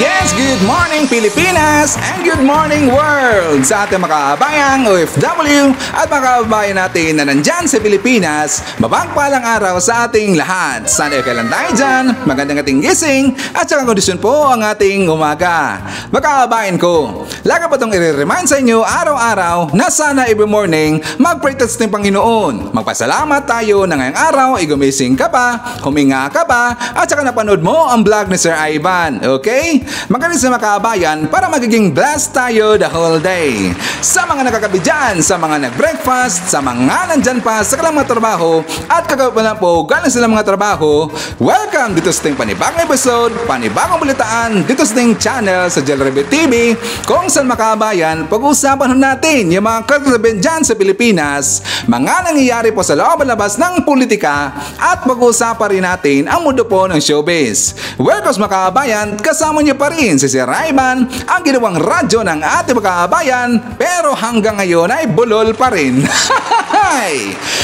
Yes, good morning Pilipinas and good morning world sa ating mga kabayang OFW at mga kababayan natin na nandyan sa Pilipinas. Mapagpalang araw sa ating lahat. Sana kailan tayo dyan, magandang ating gising at saka kondisyon po ang ating umaga. Mga kababayan ko, lagi pa itong i-remind sa inyo araw-araw na sana every morning mag-pray touch ng Panginoon. Magpasalamat tayo na ngayong araw ay gumising ka pa, huminga ka pa at saka napanood mo ang vlog ni Sir Ivan. Okay? Magaling sa mga kabayan para magiging blessed tayo the whole day. Sa mga nakakabi dyan, sa mga nag-breakfast, sa mga nandyan pa sa kanilang mga trabaho at kagawa na po galing sila mga trabaho, welcome dito sa ating panibagong episode, panibagong balitaan dito sa ating channel sa Jelrebe TV kung saan mga kabayan, pag-uusapan natin yung mga kagabi dyan sa Pilipinas, mga nangyayari po sa loob at labas ng politika at pag-uusapan rin natin ang mundo po ng showbiz. Welcome mga kabayan, kasama niyo pa rin si Sir Ivan, ang ginawang radyo ng ating mga kabayan, pero hanggang ngayon ay bulol pa rin.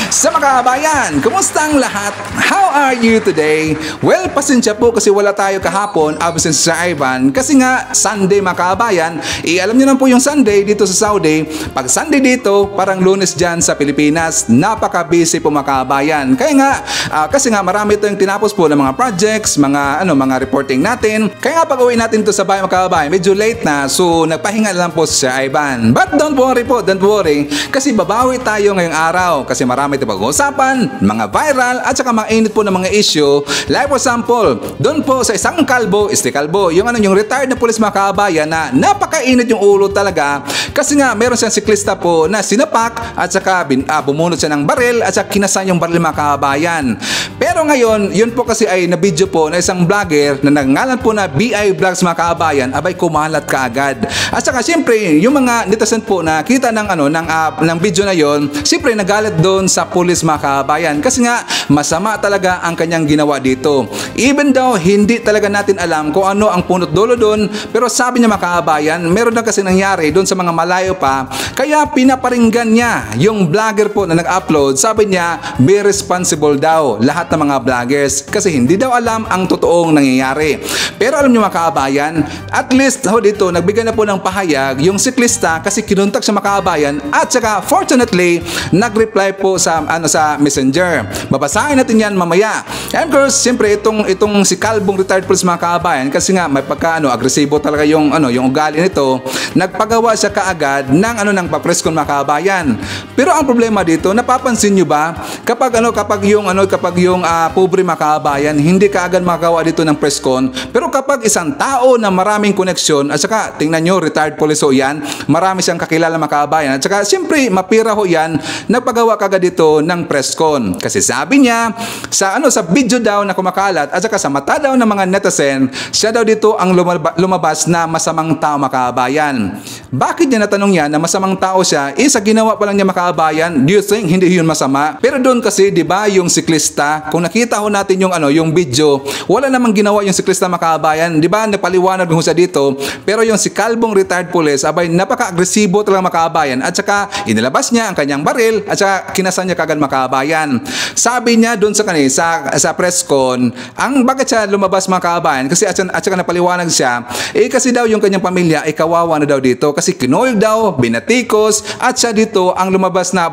Sa mga kabayan, kumusta ang lahat? How are you today? Well, pasensya po kasi wala tayo kahapon, absent si Sir Ivan, kasi nga Sunday mga kabayan. Alam niyo na po yung Sunday dito sa Saudi. Pag Sunday dito, parang Lunes dyan sa Pilipinas. Napaka-busy po mga kabayan. Kaya nga, kasi nga marami ito yung tinapos po ng mga projects, mga reporting natin. Kaya nga pag-uwi natin to sa bahay mga kababayan, medyo late na, so nagpahinga lang po si Sir Ivan. But don't worry po, don't worry, kasi babawi tayo ngayong araw kasi marami ito pag-uusapan, mga viral at saka mga init po ng mga issue. Like for example, doon po sa isang kalbo, yung retired na police mga kababayan na napakainit yung ulo talaga kasi nga meron siyang siklista po na sinapak at saka bumunot siya ng baril at saka kinasan yung baril mga kababayan. Pero ngayon, yun po kasi ay na-video po na isang vlogger na nagngalan po na BI Vlogs mga kababayan, abay kumalat kaagad. At saka siyempre, yung mga netizen po na kita ng video na yon, siyempre nagalit doon sa pulis mga kababayan kasi nga masama talaga ang kanyang ginawa dito. Even though hindi talaga natin alam kung ano ang punot dulo doon, pero sabi niya mga kababayan, meron na kasi nangyari doon sa mga malayo pa, kaya pinaparinggan niya yung vlogger po na nag-upload. Sabi niya, be responsible daw lahat ng mga vloggers kasi hindi daw alam ang totoong nangyayari. Pero alam niyo mga kababayan, at least dito nagbigay na po ng pahayag yung siklista kasi kinuntak sa mga kababayan at saka fortunately nag-reply po sa Messenger. Babasahin natin yan mamaya. And of course, siyempre itong si Kalbong retired police mga kababayan kasi nga may agresibo talaga yung ugali nito. Nagpagawa siya kaagad ng papreskon mga kababayan. Pero ang problema dito, napapansin niyo ba kapag yung pobre mga kababayan, hindi kaagad magawa dito ng preskon. Pero kapag isang tao na maraming koneksyon at saka tingnan nyo, retired police ho yan, marami siyang kakilala mga kababayan at saka siyempre mapira ho yan, nagpagawa kagad dito ng preskon. Kasi sabi niya sa video daw na kumakalat at saka sa mata daw ng mga netizen, siya daw dito ang lumabas na masamang tao mga kababayan. Bakit niya natanong yan na masamang tao siya? Sa ginawa pa lang niya mga kababayan, do you think hindi yun masama? Pero doon kasi, di ba, yung siklista, kung nakita ho natin yung video, wala namang ginawa yung siklista mga kababayan, di ba, napaliwanag ho siya dito. Pero yung si Kalbong retired police, abay, napaka-agresibo talaga mga kababayan at saka inilabas niya ang kanyang baril at saka kinasan niya kagad mga kababayan. Sabi niya doon sa press con, bakit siya lumabas mga kababayan? Kasi at saka napaliwanag siya, kasi daw yung kanyang pamilya ay kawawa na daw dito kasi kinoy daw, binatikos at siya dito ang lumabas na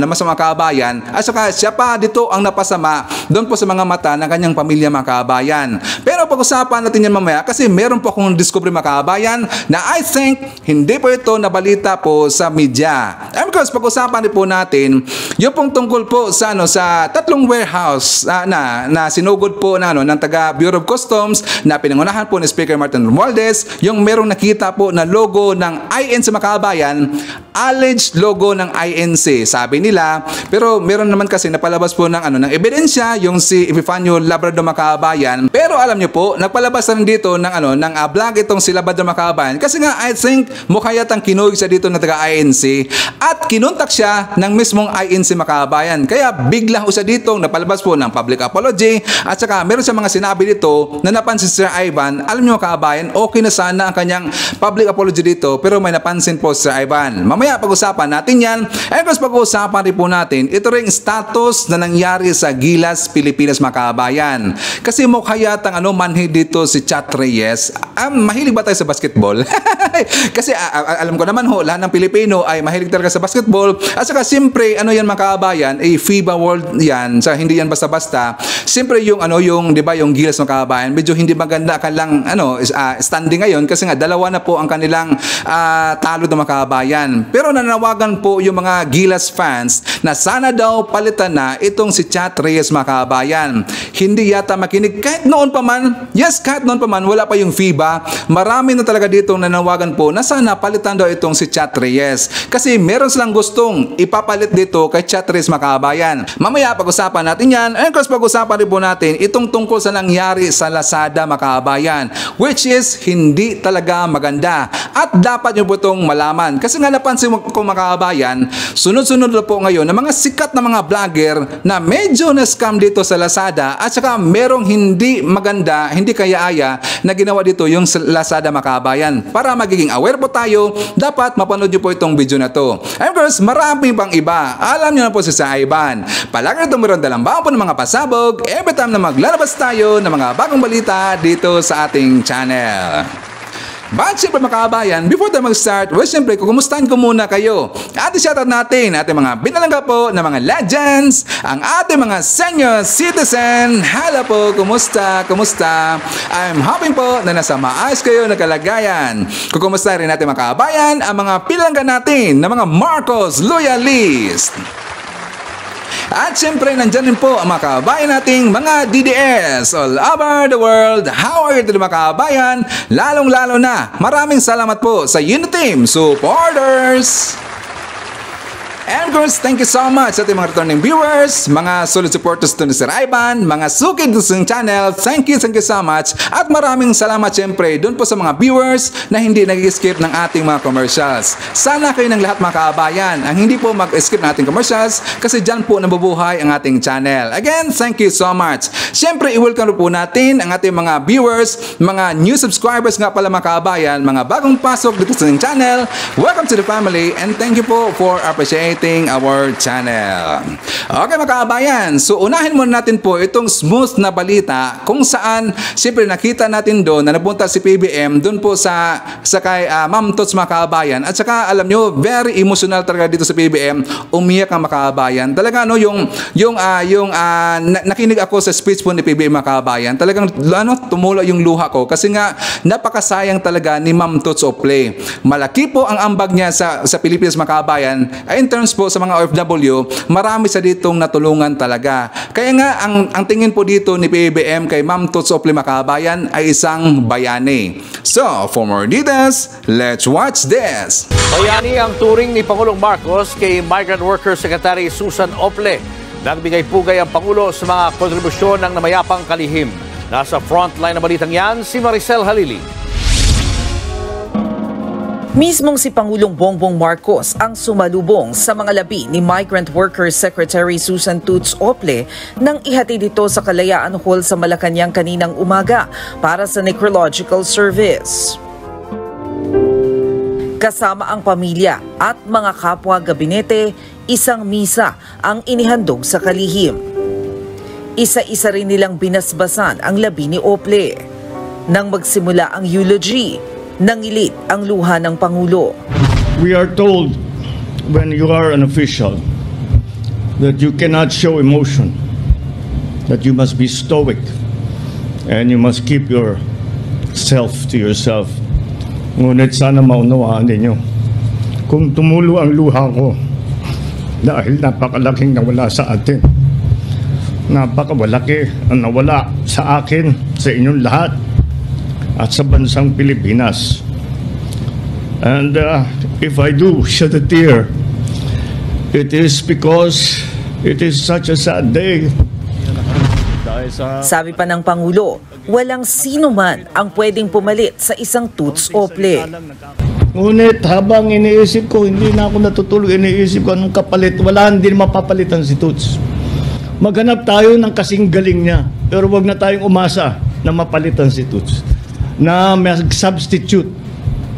masama kababayan at saka siya pa dito ang napasama doon po sa mga mata ng kanyang pamilya mga kababayan. Pero pag-usapan natin yan mamaya kasi meron po akong discovery mga kababayan na I think hindi po ito nabalita po sa media. And because pag-usapan din po natin yung pong tungkol po sa tatlong warehouse na sinugod po ng taga Bureau of Customs na pinangunahan po ni Speaker Martin Romualdez, yung merong nakita po na logo ng INC mga kababayan, alleged logo ng INC sabi nila, pero meron naman kasi napalabas po ng ebidensya yung si Epifanio Labrador mga kababayan. Pero alam niyo po, nagpalabas na rin dito ng vlog itong si Labrador mga kababayan kasi nga I think mukha yatang kinuha siya dito na taga INC at kinontak siya ng mismong INC mga kababayan. Kaya bigla siya dito napalabas po ng public apology at saka meron siya mga sinabi dito na napansin si Sir Ivan. Alam niyo mga kababayan, okay na sana ang kanyang public apology dito pero siguro may napansin po sa Ivan. Mamaya pag-usapan natin yan. And guys, pag-usapan rin po natin, ito ring status na nangyari sa Gilas, Pilipinas mga kabayan. Kasi mukha yatang manhid dito si Chat Reyes. Mahilig ba tayo sa basketball? Kasi alam ko naman lahat ng Pilipino ay mahilig talaga sa basketball. At saka siyempre, yan mga kabayan, FIBA World yan. Sa hindi yan basta-basta. Siyempre yung di ba, yung Gilas mga kabayan, medyo hindi maganda lang standing ngayon kasi nga dalawa na po ang kanilang talo ng mga kabayan. Pero nanawagan po yung mga Gilas fans na sana daw palitan na itong si Chat Reyes mga kabayan. Hindi yata makinig kahit noon pa man. Yes, kahit noon pa man, wala pa yung FIBA. Marami na talaga dito nanawagan po na sana palitan daw itong si Chat Reyes. Kasi meron silang gustong ipapalit dito kay Chat Reyes mga kabayan. Mamaya pag-usapan natin yan. And of course, pag-usapan rin po natin itong tungkol sa nangyari sa Lazada mga kabayan, which is hindi talaga maganda. At dapat nyo po itong malaman. Kasi nga napansin ko mga kabayan, sunod-sunod na po ngayon na mga sikat na mga vlogger na medyo na-scam dito sa Lazada at saka merong hindi maganda, hindi kaya-aya na ginawa dito yung Lazada mga kabayan. Para magiging aware po tayo, dapat mapanood nyo po itong video na to. And of course, marami pang iba. Alam nyo na po si Ivan. Palagi na itong meron dalambahan po ng mga pasabog every time na maglalabas tayo ng mga bagong balita dito sa ating channel. But siyempre mga kabayan, before tayo mag-start, siyempre kukumustahin ko muna kayo. At i-shoutout natin ating mga binalangga po na mga legends, ang ating mga senior citizen. Hello po, kumusta? I'm hoping po na nasa maayos kayo na kalagayan. Kukumustahin rin natin mga kabayan ang mga pinalangga natin na mga Marcos Loyalist. At syempre, nandyan din po ang mga kabayan nating mga DDS all over the world. How are you today mga kabayan? Lalong-lalo na, maraming salamat po sa Uniteam supporters. And of course, thank you so much sa ating mga returning viewers, mga solid supporters to ni Sir Ivan, mga sukid sa channel. Thank you so much. At maraming salamat syempre doon po sa mga viewers na hindi nag-skip ng ating mga commercials. Sana kayo ng lahat mga kaabayan ang hindi po mag-skip ng ating commercials kasi dyan po nabubuhay ang ating channel. Again, thank you so much. Syempre, i-welcome po natin ang ating mga viewers, mga new subscribers nga pala mga kaabayan, mga bagong pasok dito sa ating channel. Welcome to the family and thank you po for appreciating our channel. Okay mga kabayan, so unahin muna natin po itong smooth na balita kung saan siyempre nakita natin doon na napunta si PBM doon po sa kay Ma'am Tots mga kabayan at saka alam nyo, very emotional talaga dito sa PBM, umiyak ang mga kabayan. Talaga nakinig ako sa speech po ni PBM mga kabayan, talagang tumulo yung luha ko kasi nga napakasayang talaga ni Ma'am Tots Ople. Malaki po ang ambag niya sa Pilipinas mga kabayan in terms po sa mga OFW, marami sa ditong natulungan talaga. Kaya nga, ang tingin po dito ni PBM kay Ma'am Tots Ople mga kabayan ay isang bayani. So, for more details, let's watch this. Bayani ang turing ni Pangulong Marcos kay Migrant Worker Secretary Susan Ople. Nagbigay pugay ang Pangulo sa mga kontribusyon ng namayapang kalihim. Nasa frontline na balitang yan, si Maricel Halili. Mismong si Pangulong Bongbong Marcos ang sumalubong sa mga labi ni Migrant Workers Secretary Susan Tots Ople nang ihatid ito sa Kalayaan Hall sa Malacanang kaninang umaga para sa necrological service. Kasama ang pamilya at mga kapwa gabinete, isang misa ang inihandog sa kalihim. Isa-isa rin nilang binasbasan ang labi ni Ople. Nang magsimula ang eulogy, nangilit ang luha ng Pangulo. We are told when you are an official that you cannot show emotion, that you must be stoic and you must keep yourself to yourself. Ngunit sana maunawaan ninyo kung tumulo ang luha ko dahil napakalaking nawala sa atin. Napakawalaki ang nawala sa akin, sa inyong lahat at sa bansang Pilipinas. And if I do shed a tear, it is because it is such a sad day. Sabi pa ng Pangulo, walang sino man ang pwedeng pumalit sa isang Tots Ople. Ngunit habang iniisip ko, hindi na ako natutulog, iniisip ko anong kapalit. Wala, hindi mapapalitan si Tots. Maghanap tayo ng kasing galing niya, pero wag na tayong umasa na mapalitan si Tots, na mag-substitute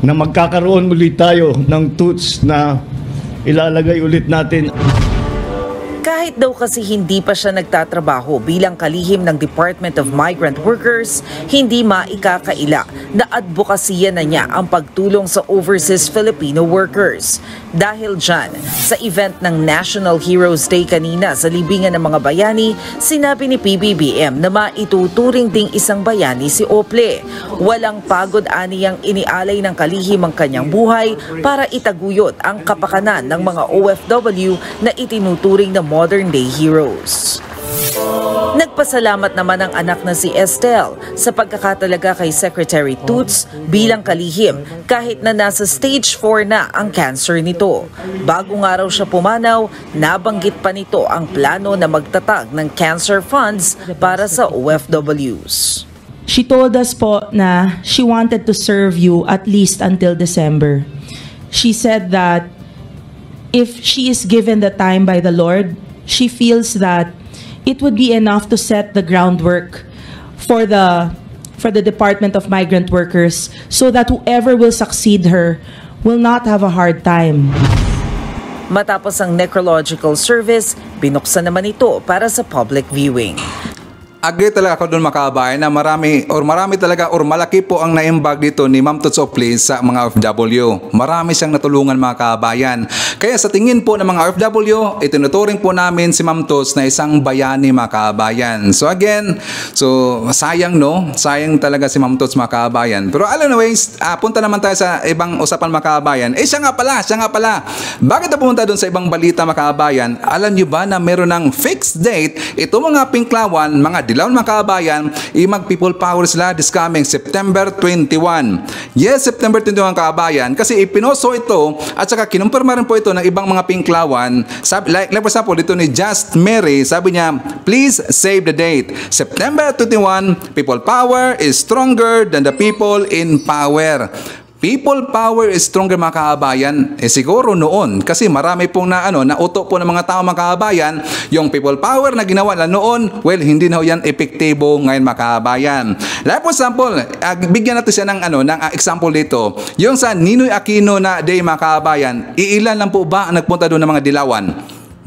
na magkakaroon ulit tayo ng toots na ilalagay ulit natin. Kahit daw kasi hindi pa siya nagtatrabaho bilang kalihim ng Department of Migrant Workers, hindi maikakaila na advokasya na niya ang pagtulong sa overseas Filipino workers. Dahil dyan, sa event ng National Heroes Day kanina sa libingan ng mga bayani, sinabi ni PBBM na maituturing ding isang bayani si Ople. Walang pagod aniyang inialay ng kalihim ang kanyang buhay para itaguyod ang kapakanan ng mga OFW na itinuturing na modern-day heroes. Nagpasalamat naman ang anak na si Estelle sa pagkakatalaga kay Secretary Toots bilang kalihim kahit na nasa stage 4 na ang cancer nito. Bago nga raw siya pumanaw, nabanggit pa nito ang plano na magtatag ng cancer funds para sa OFWs. She told us po na she wanted to serve you at least until December. She said that if she is given the time by the Lord, she feels that it would be enough to set the groundwork for the Department of Migrant Workers so that whoever will succeed her will not have a hard time. Matapos ang necrological service, binuksan naman ito para sa public viewing. Agree talaga ako doon, makabayan, na marami talaga or malaki po ang naimbag dito ni Ma'am Toots Ople sa mga OFW. Marami siyang natulungan, mga kabayan. Kaya sa tingin po ng mga OFW, itinuturing po namin si Ma'am Toots na isang bayani, mga kabayan. So again, sayang no? Sayang talaga si Ma'am Toots, mga kabayan. Pero anyways, punta naman tayo sa ibang usapan, mga kabayan. Siya nga pala. Bakit na pumunta doon sa ibang balita, mga kabayan? Alam niyo ba na meron ng fixed date ito mga Pinklawan, mga dilaw, mga kabayan, mag-people power sila this coming September 21. Yes, September 21, kabayan, kasi ipinoso ito at saka kinumpirma rin po ito ng ibang mga Pinklawan. Sabi, like for example, dito ni Just Mary, sabi niya, please save the date. September 21, people power is stronger than the people in power. People power is stronger, mga kabayan. Siguro noon, kasi marami pong nauto po ng mga tao, mga kabayan, yung people power na ginawa na noon, well, hindi na yan epektibo ngayon, mga kabayan. Like for example, bigyan natin siya ng example dito. Yung sa Ninoy Aquino na day, mga kabayan, iilan lang po ba ang nagpunta doon ng mga dilawan?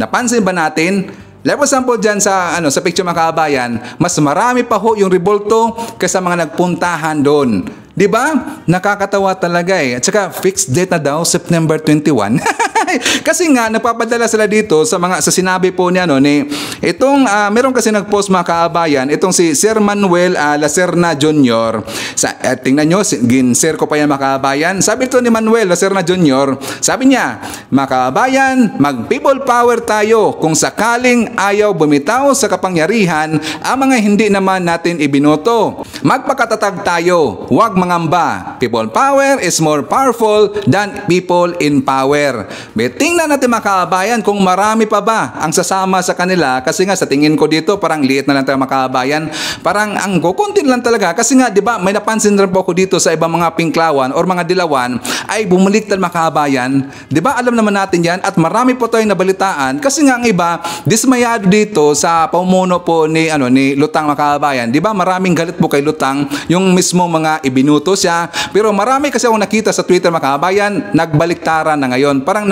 Napansin ba natin? Like for example, dyan sa picture, mga kabayan, mas marami pa ho yung revolto kaysa mga nagpuntahan doon. Di ba? Nakakatawa talaga eh. At saka fixed date na daw, September 21. Kasi nga nagpapadala sila dito sa sinabi po niya itong meron kasi nagpost, mga kaabayan, itong si Sir Manuel Lacerna Jr. Tingnan nyo, gin-share ko pa yan, mga kaabayan. Sabi ito ni Manuel Lacerna Jr., sabi niya, mga kaabayan, mag-people power tayo kung sakaling ayaw bumitaw sa kapangyarihan ang mga hindi naman natin ibinoto. Magpakatatag tayo, huwag mangamba. People power is more powerful than people in power. Tingnan natin, mga kaabayan, kung marami pa ba ang sasama sa kanila, kasi nga sa tingin ko dito parang liit na lang tayo, mga kaabayan. Parang ang kukuntin lang talaga kasi nga, di ba, may napansin rin po ako dito sa ibang mga Pinklawan or mga dilawan ay bumaliktad, mga kaabayan. Di ba, alam naman natin yan at marami po tayong nabalitaan kasi nga ang iba dismayado dito sa paumuno po ni Lutang, mga kaabayan. Di ba, maraming galit po kay Lutang yung mismo mga ibinuto siya, pero marami kasi akong nakita sa Twitter, mga kaabayan, nagbaliktaran na ngayon. Parang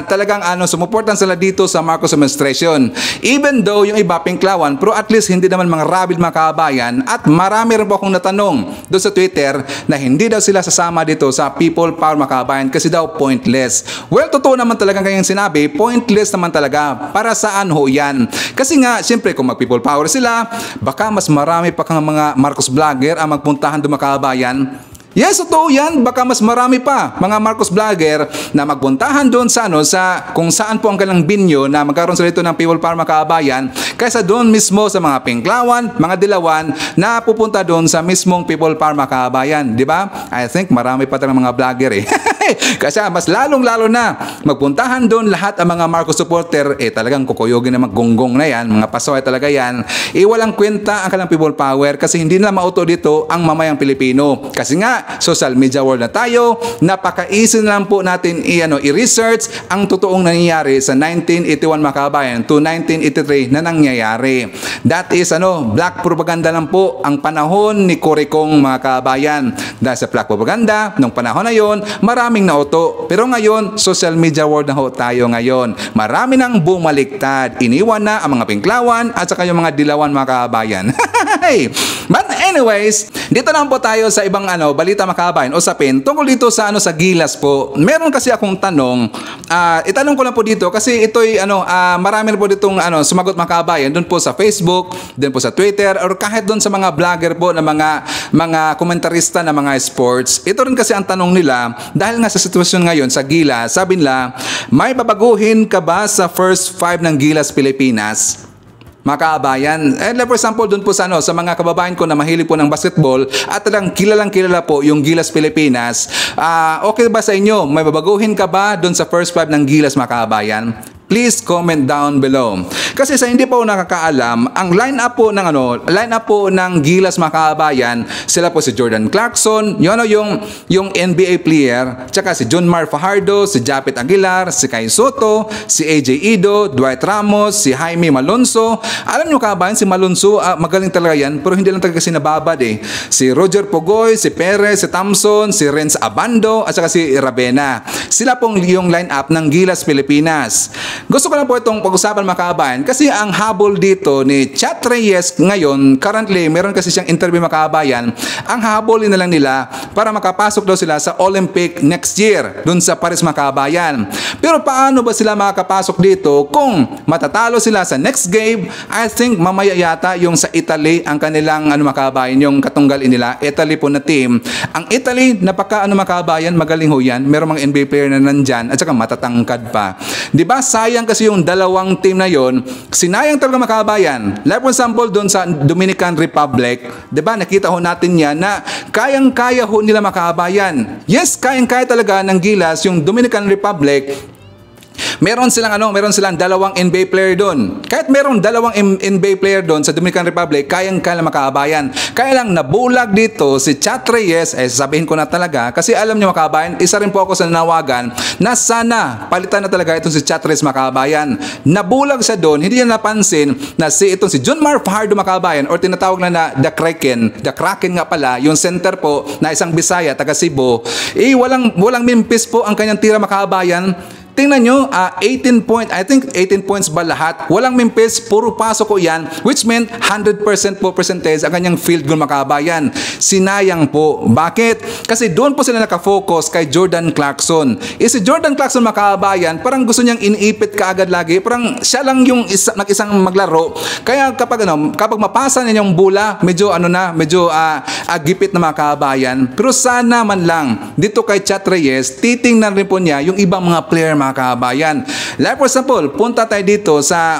talagang sumuportan sila dito sa Marcos administration. Even though yung iba Pinklawan, pero at least hindi naman mga rabid, mga kaabayan, at marami rin po akong natanong doon sa Twitter na hindi daw sila sasama dito sa people power, mga kaabayan, kasi daw pointless. Well, totoo naman talaga kanyang sinabi, pointless naman talaga. Para saan ho yan? Kasi nga, siyempre, kung mag-people power sila, baka mas marami pa kang mga Marcos vlogger ang magpuntahan doon, mga kaabayan. Yes, totoo yan. Baka mas marami pa mga Marcos vlogger na magpuntahan doon sa kung saan po ang kanilang binyo na magkaroon sila ito ng people power, mga kaabayan, kaysa doon mismo sa mga Pinklawan, mga dilawan na pupunta doon sa mismong people power, mga kaabayan. Di ba? I think marami pa talagang mga vlogger eh. Kasi mas lalong-lalo na magpuntahan doon lahat ang mga Marcos supporter, talagang kukuyogin na maggonggong na yan, mga pasoy talaga yan. Walang kwenta ang kanilang people power kasi hindi nila mauto dito ang mamayang Pilipino. Kasi nga, social media world na tayo, napaka-easy na lang po natin i-research ang totoong nangyayari sa 1981 mga kabayan to 1983 na nangyayari. That is black propaganda lang po ang panahon ni Coricong mga kabayan. Dahil sa black propaganda, nung panahon na yon, maraming nauto. Pero ngayon, social media world na ho tayo ngayon. Marami nang bumaliktad. Iniwan na ang mga pinklawan at saka yung mga dilawan mga kabayan. But anyways, dito lang po tayo sa ibang balita mga kabayan o sapin tungkol dito sa sa Gilas po. Meron kasi akong tanong. Itanong ko lang po dito kasi ito'y marami na po ditong sumagot mga kabayan doon po sa Facebook, doon po sa Twitter, or kahit doon sa mga vlogger po na mga komentarista na mga sports. Ito rin kasi ang tanong nila dahil nga sa sitwasyon ngayon sa Gilas, sabi nila, may babaguhin ka ba sa first 5 ng Gilas Pilipinas? Mga kabayan, for example, doon po sa mga kababayan ko na mahilig po ng basketball at talagang kilala po yung Gilas Pilipinas. Okay ba sa inyo? May babaguhin ka ba doon sa first 5 ng Gilas mga kabayan? Please comment down below. Kasi sa hindi pa po nakakaalam, ang line-up po ng Gilas mga kabayan, sila po si Jordan Clarkson, yung NBA player, tsaka si John Mar Fajardo, si Japet Aguilar, si Kai Soto, si AJ Ido, Dwight Ramos, si Jaime Malonzo. Alam nyo kabayan, si Malonzo, magaling talaga yan, pero hindi lang talaga kasi nababad Si Roger Pogoy, si Perez, si Thompson, si Renz Abando, at saka si Ravena. Sila pong yung line-up ng Gilas Pilipinas. Gusto ko lang po itong pag-usapan mga kabayan kasi ang habol dito ni Chat Reyes ngayon, currently, meron kasi siyang interview mga kabayan, ang habolin na lang nila para makapasok daw sila sa Olympic next year, dun sa Paris mga kabayan. Pero paano ba sila makakapasok dito kung matatalo sila sa next game? I think mamaya yata yung sa Italy ang kanilang mga kabayan, yung katunggalin nila, Italy po na team. Ang Italy, napaka mga kabayan, magaling ho yan. Meron mga NBA player na nandyan at saka matatangkad pa. Diba? Sayang kasi yung dalawang team na yon, sinayang talaga mga kabayan. Like for example, doon sa Dominican Republic, diba, nakita ho natin yan na kayang-kaya ho nila mga kabayan. Yes, kayang-kaya talaga ng Gilas yung Dominican Republic. Meron silang dalawang NBA player doon. Kahit meron dalawang NBA player doon sa Dominican Republic, kayang-kaya makabayan. Kaya lang nabulag dito si Chat Reyes, sasabihin ko na talaga, kasi alam niyo makabayan, isa rin po ako sa nanawagan na sana palitan na talaga itong si Chat Reyes makabayan. Nabulag siya doon, hindi niya napansin na itong si John Mar Fajardo makabayan, or tinatawag na The Kraken nga pala, yung center po na isang Bisaya, taga Cebu, walang mimpis po ang kanyang tira makabayan. Tingnan nyo, 18 points ba lahat? Walang mimpis, puro pasok ko yan, which meant 100% po percentage ang kanyang field goal makabayan. Sinayang po. Bakit? Kasi doon po sila nakafocus kay Jordan Clarkson. Si Jordan Clarkson makabayan, parang gusto niyang iniipit kaagad lagi, parang siya lang yung nag-isang maglaro. Kaya kapag mapasa niya yung bola, medyo gipit na makabayan. Pero sana man lang, dito kay Chat Reyes, titingnan rin po niya yung ibang mga player mga kabayan. Like for example, punta tayo dito sa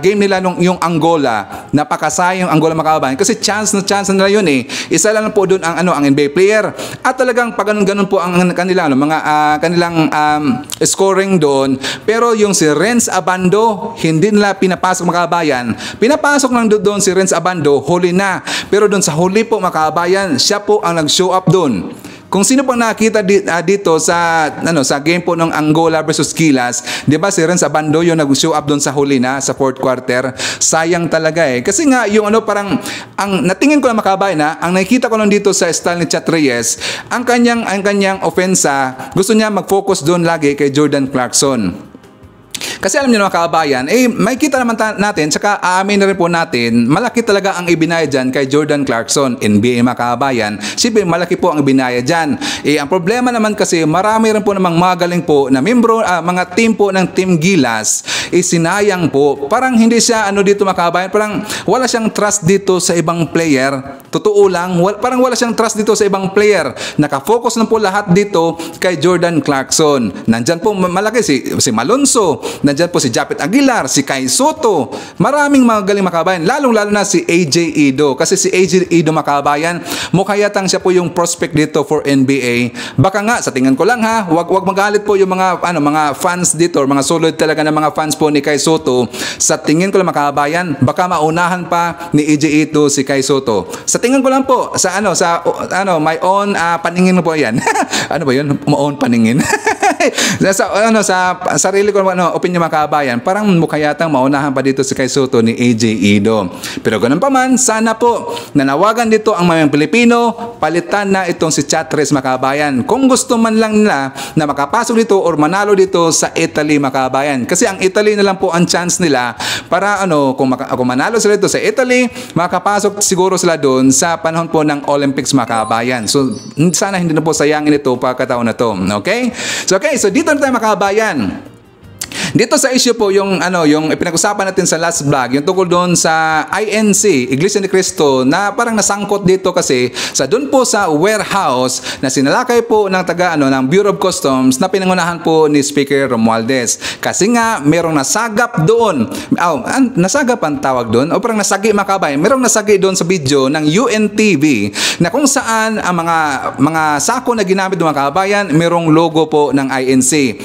game nila yung Angola. Napakasayang Angola mga kabayan kasi chance na nila yun Isa lang po doon ang NBA player. At talagang pag ganun po ang kanilang scoring doon. Pero yung si Renz Abando, hindi nila pinapasok mga kabayan. Pinapasok lang doon si Renz Abando, huli na. Pero doon sa huli po mga kabayan, siya po ang nag-show up doon. Kung sino pang nakita dito sa game po ng Angola versus Gilas, 'di ba si Renz Abando yung nag-show up doon sa huli na sa fourth quarter. Sayang talaga kasi nga yung parang ang natingin ko na makabayan ang nakikita ko lang dito sa style ni Chat Reyes, ang kanyang ofensa, gusto niya mag-focus doon lagi kay Jordan Clarkson. Kasi alam niyo mga kababayan, may kita naman natin, saka aamin na rin po natin, malaki talaga ang ibinayad dyan kay Jordan Clarkson, NBA mga kababayan. Siyempre, malaki po ang ibinayad dyan. Ang problema naman kasi, marami rin po namang magaling po na membro, mga team po ng Team Gilas, sinayang po. Parang hindi siya, dito mga kababayan, parang wala siyang trust dito sa ibang player. Totoo lang, parang wala siyang trust dito sa ibang player. Nakafocus na po lahat dito kay Jordan Clarkson. Nandyan po malaki si Malonzo, nandyan po si Japet Aguilar, si Kai Soto, maraming mga galing mga kabayan, lalong-lalo na si AJ Ido. Kasi si AJ Ido mga kabayan, mukha yatang siya po yung prospect dito for NBA. Baka nga, sa tingin ko lang ha, wag magalit po yung mga, mga fans dito, or mga solid talaga na mga fans po ni Kai Soto. Sa tingin ko lang mga kabayan, baka maunahan pa ni AJ Ido si Kai Soto. Sa tingin ko lang po, sa my own paningin po yan. Ano ba yun? My own paningin. sa sarili ko opinion mga kabayan, parang mukha yatang maunahan pa dito si Kai Soto ni AJ Ido. Pero ganun pa man, sana po nanawagan dito ang mga Pilipino, palitan na itong si Chatres mga kabayan. Kung gusto man lang nila na makapasok dito or manalo dito sa Italy mga kabayan. Kasi ang Italy na lang po ang chance nila para kung manalo sila dito sa Italy, makapasok siguro sila doon sa panahon po ng Olympics mga kabayan. So sana hindi na po sayangin ito pagkataon na to. Okay? So dito na tayo mga kabayan. Dito sa issue po yung pinag-usapan natin sa last vlog, yung tungkol doon sa INC, Iglesia ni Cristo, na parang nasangkot dito kasi sa doon po sa warehouse na sinalakay po ng ng Bureau of Customs na pinangunahan po ni Speaker Romualdez. Kasi nga merong nasagap doon. Nasagap ang tawag doon o parang nasagi mga kabayan. Merong nasagi doon sa video ng UNTV na kung saan ang mga sako na ginamit ng mga kabayan, merong logo po ng INC.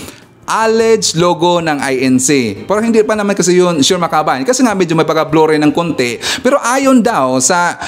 Alleged logo ng INC. Pero hindi pa naman kasi yun sure mga kabayan. Kasi nga medyo may pagka-blurry ng konti. Pero ayon daw sa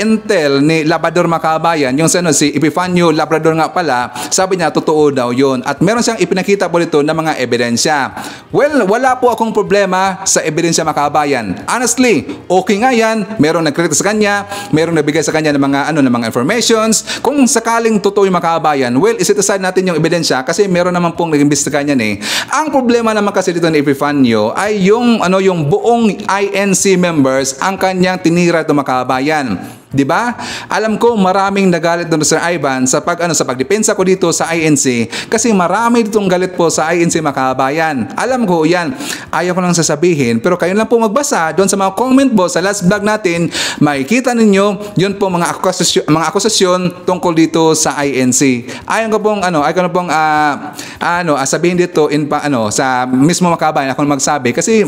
intel ni Labrador mga kabayan, yung si Epifanio Labrador nga pala, sabi niya totoo daw yun. At meron siyang ipinakita po dito ng mga ebidensya. Well, wala po akong problema sa ebidensya mga kabayan. Honestly, okay nga yan. Meron nagkritik sa kanya, meron nagbigay sa kanya ng mga mga informations. Kung sakaling totoo yung mga kabayan, well, iset aside natin yung ebidensya kasi meron naman pong nag-imbestiga niyan eh. Ang problema naman kasi dito ni Epifanio ay yung buong INC members ang kanyang tinira ito mga kabayan. 'Di ba? Alam ko maraming nagalit doon Sir Ivan sa pagdepensa ko dito sa INC kasi marami ditong galit po sa INC mga kabayan. Alam ko 'yan. Ayaw ko lang sasabihin pero kayo lang po magbasa doon sa mga comment po sa last vlog natin, makikita ninyo 'yun po mga akusasyon tungkol dito sa INC. Ayaw ko pong sabihin dito sa mismo mga kabayan ako magsabi kasi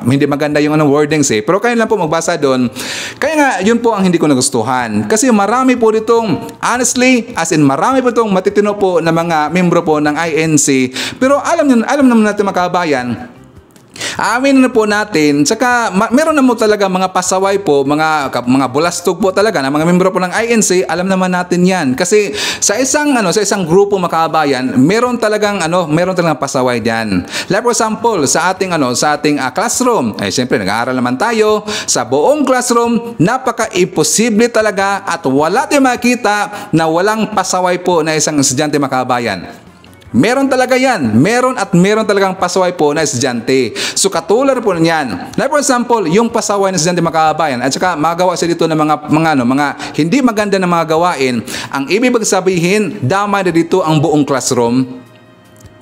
hindi maganda yung wordings eh. Pero kayo lang po magbasa doon. Kaya nga 'yun po ang hindi ko nagustuhan. Kasi marami po ditong, honestly, marami po itong matitino po na mga membro po ng INC. Pero alam naman natin mga kabayan, amin na po natin, saka meron na mo talaga mga pasaway po, mga bulastog po talaga na mga membro po ng INC, alam naman natin yan. Kasi sa isang grupo mga kabayan, meron talagang pasaway diyan. Like for example, sa ating classroom, siyempre nag-aaral naman tayo, sa buong classroom, napaka-imposible talaga at wala tayong makita na walang pasaway po na isang estudyante mga kabayan. Meron talaga yan. Meron talagang pasaway po na estudyante. So katulad po niyan. Like for example, yung pasaway na estudyante mga kabayan at saka magawa siya dito ng mga hindi maganda na mga gawain. Ang ibig sabihin, damay na dito ang buong classroom.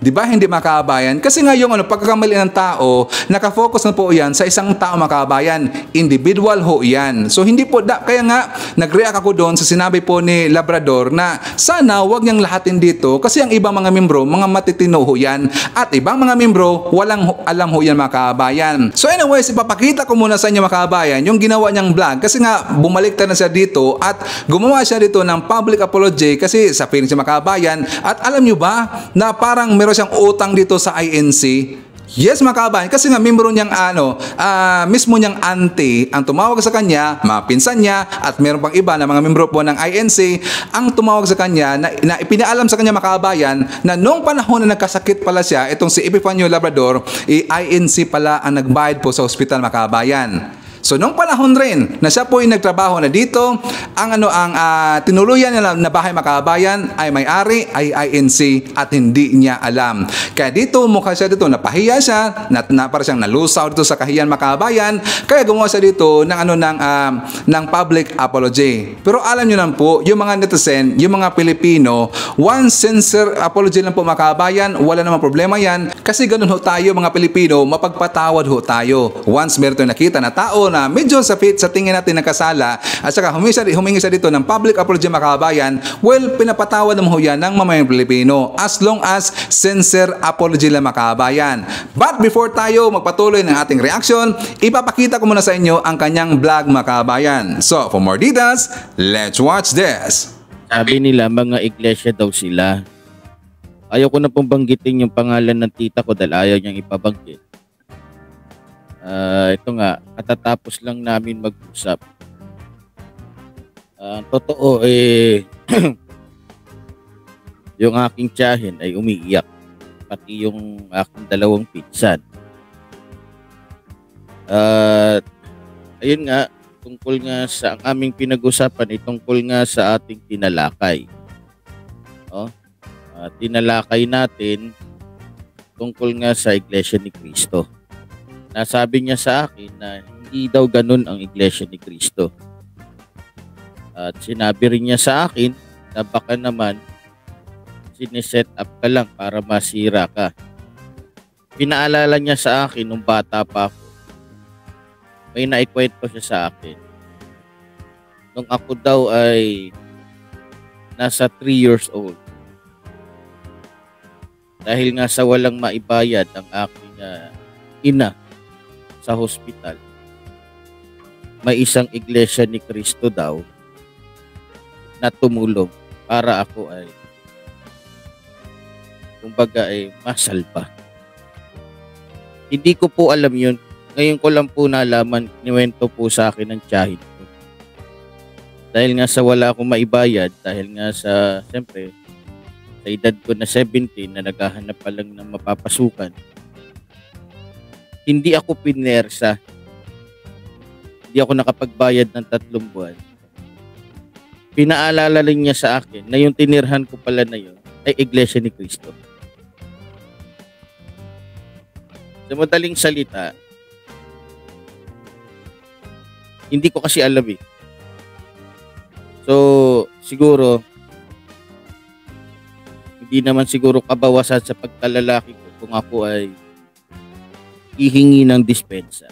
Di ba hindi mga kabayan? Kasi nga yung pagkakamali ng tao, nakafocus na po yan sa isang tao mga kabayan. Individual ho yan. So hindi po, kaya nga nag-react ako doon sa sinabi po ni Labrador na sana wag niyang lahatin dito kasi ang ibang mga membro, mga matitino ho yan. At ibang mga membro, walang alam ho yan mga kabayan. So anyways, ipapakita ko muna sa inyo mga kabayan yung ginawa niyang vlog. Kasi nga bumalik na siya dito at gumawa siya dito ng public apology kasi sa feeling siya mga kabayan. At alam niyo ba na parang meron siyang utang dito sa INC? Yes mga kabayan, kasi nga membro niyang mismo niyang auntie ang tumawag sa kanya, mga pinsan niya at meron pang iba na mga membro po ng INC ang tumawag sa kanya na ipinaalam sa kanya mga kabayan na noong panahon na nagkasakit pala siya, itong si Epifanio Labrador, INC pala ang nagbayad po sa ospital mga kabayan. So nung panahon rin na siya po ay nagtrabaho na dito, ang tinuluyan niya na bahay mga kabayan ay may-ari ay INC at hindi niya alam. Kaya dito mukha siya dito napahiya siya, para siyang nalusaw dito sa kahiyan mga kabayan, kaya gumawa siya dito ng public apology. Pero alam niyo lang po, yung mga netizen, yung mga Pilipino, one sincere apology lang po mga kabayan, wala namang problema yan kasi ganun ho tayo mga Pilipino, mapagpatawad ho tayo. Once meron tayong nakita na tao na medyo sa tingin natin nakasala at saka humingi siya dito ng public apology mga kababayan, well, pinapatawad naman ho yan ng mamayang Pilipino as long as sincere apology lang mga kababayan. But before tayo magpatuloy ng ating reaction, ipapakita ko muna sa inyo ang kanyang vlog mga kababayan. So, for more details, let's watch this. Sabi nila, mga iglesia daw sila. Ayaw ko na pong banggitin yung pangalan ng tita ko dahil ayaw niyang ipabanggit. Ito nga, katatapos lang namin mag-usap. Totoo, yung aking tiyahin ay umiiyak. Pati yung aking dalawang pinsan. Ayun nga, tungkol nga sa ang aming pinag-usapan ay tungkol nga sa ating tinalakay. Tinalakay natin tungkol nga sa Iglesia ni Cristo. Nasabi niya sa akin na hindi daw ganun ang Iglesia ni Cristo. At sinabi rin niya sa akin na baka naman sineset up ka lang para masira ka. Pinaalala niya sa akin nung bata pa ako. May naikwento siya sa akin. Nung ako daw ay nasa 3 years old. Dahil nga sa walang maibayad ang aking ina sa hospital, may isang Iglesia ni Cristo daw na tumulong para ako ay kumbaga ay masalba. Hindi ko po alam yun. Ngayon ko lang po nalaman, niwento po sa akin ng tiyahin ko. Dahil nga sa wala akong maibayad, dahil nga sa, siyempre, sa edad ko na 17 na naghahanap pa lang ng mapapasukan, hindi ako pinersa. Hindi ako nakapagbayad ng 3 buwan. Pinaalala rin niya sa akin na yung tinirhan ko pala na yun ay Iglesia ni Cristo. Sa madaling salita, hindi ko kasi alam eh. So, siguro, hindi naman siguro kabawasan sa pagkalalaki ko kung ako ay ihingi ng dispensa.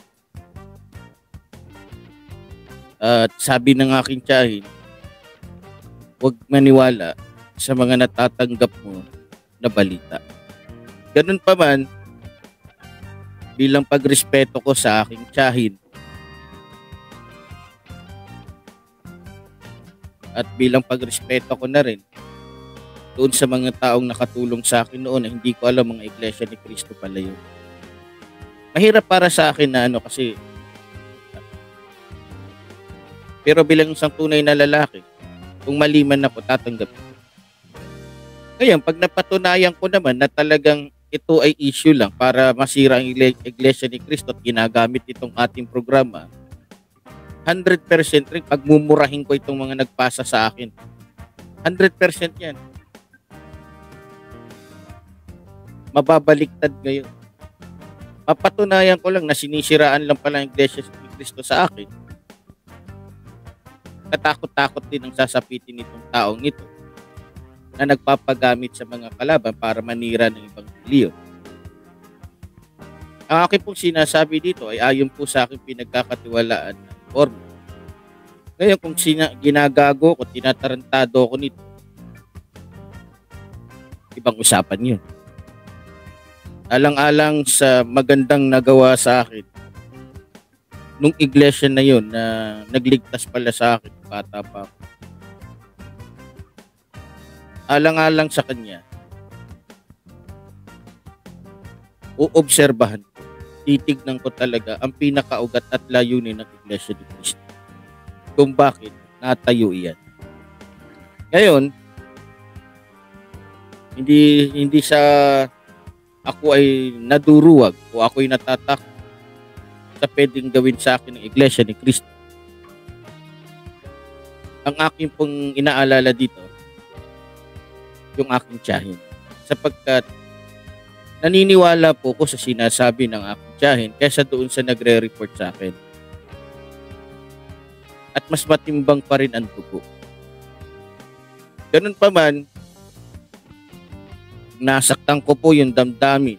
At sabi ng aking tiyahin, huwag maniwala sa mga natatanggap mo na balita. Ganun pa man, bilang pagrespeto ko sa aking tiyahin at bilang pagrespeto ko na rin doon sa mga taong nakatulong sa akin noon na hindi ko alam mga Iglesia ni Cristo pala yun. Mahirap para sa akin na kasi pero bilang isang tunay na lalaki, kung mali man ako, tatanggap ko. Ngayon, pag napatunayan ko naman na talagang ito ay issue lang para masira ang Iglesia ni Cristo at ginagamit itong ating programa, 100% rin pagmumurahin ko itong mga nagpasa sa akin. 100% yan. Mababaliktad ngayon. Mapatunayan ko lang na sinisiraan lang pala ang Iglesia ni Cristo sa akin. Katakot-takot din ang sasapitin nitong taong ito na nagpapagamit sa mga kalaban para manira ng ibang biliyo. Ang akin pong sinasabi dito ay ayon po sa aking pinagkakatiwalaan na informe. Ngayon kung ginagago ko, tinatarantado ko nito, ibang usapan yun. Alang-alang sa magandang nagawa sa akin nung iglesia na yun na nagligtas pala sa akin bata pa ako. Alang-alang sa kanya, uobserbahan ko, titignan ko talaga ang pinakaugat at layunin ng Iglesia ni Cristo. Kung bakit natayo iyan. Ngayon, hindi sa ako ay naduruwag o ako ay natatakot sa pwedeng gawin sa akin ng Iglesia ni Cristo. Ang aking pong inaalala dito, yung aking tiyahin. Sapagkat naniniwala po ko sa sinasabi ng aking tiyahin kaysa doon sa nagre-report sa akin. At mas matimbang pa rin ang dugo. Ganun pa man, nasaktan ko po yung damdamin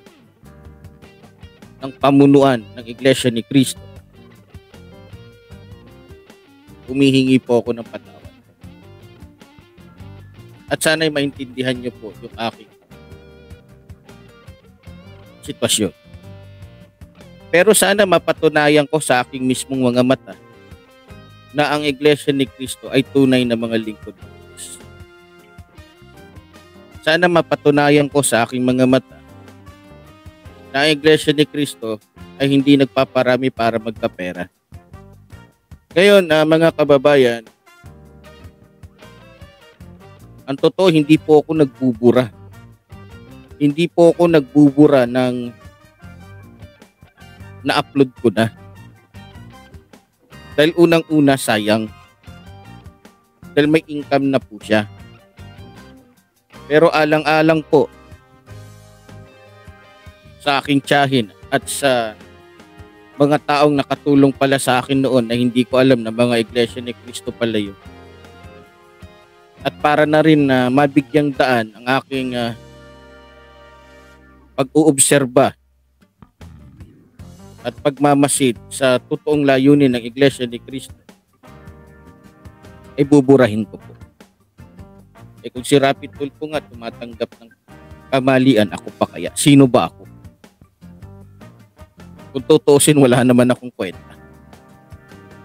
ng pamunuan ng Iglesia ni Cristo. humihingi po ako ng patawad. At sana'y maintindihan niyo po yung aking sitwasyon. Pero sana mapatunayan ko sa aking mismong mga mata na ang Iglesia ni Cristo ay tunay na mga lingkod ng Diyos. Sana mapatunayan ko sa aking mga mata na ang Iglesia ni Cristo ay hindi nagpaparami para magkapera. Ngayon, mga kababayan, ang totoo, hindi po ako nagbubura. Hindi po ako nagbubura ng na-upload ko na. Dahil unang-una, sayang. Dahil may income na po siya. Pero alang-alang po sa aking tiyahin at sa mga taong nakatulong pala sa akin noon na hindi ko alam na mga Iglesia ni Cristo pala yun. At para na rin na mabigyang daan ang aking pag-uobserba at pagmamasid sa totoong layunin ng Iglesia ni Cristo, ay buburahin ko po. Kung si Rapi Tulfo nga tumatanggap ng kamalian, ako pa kaya? Sino ba ako? Kung tutuusin, wala naman akong kwenta.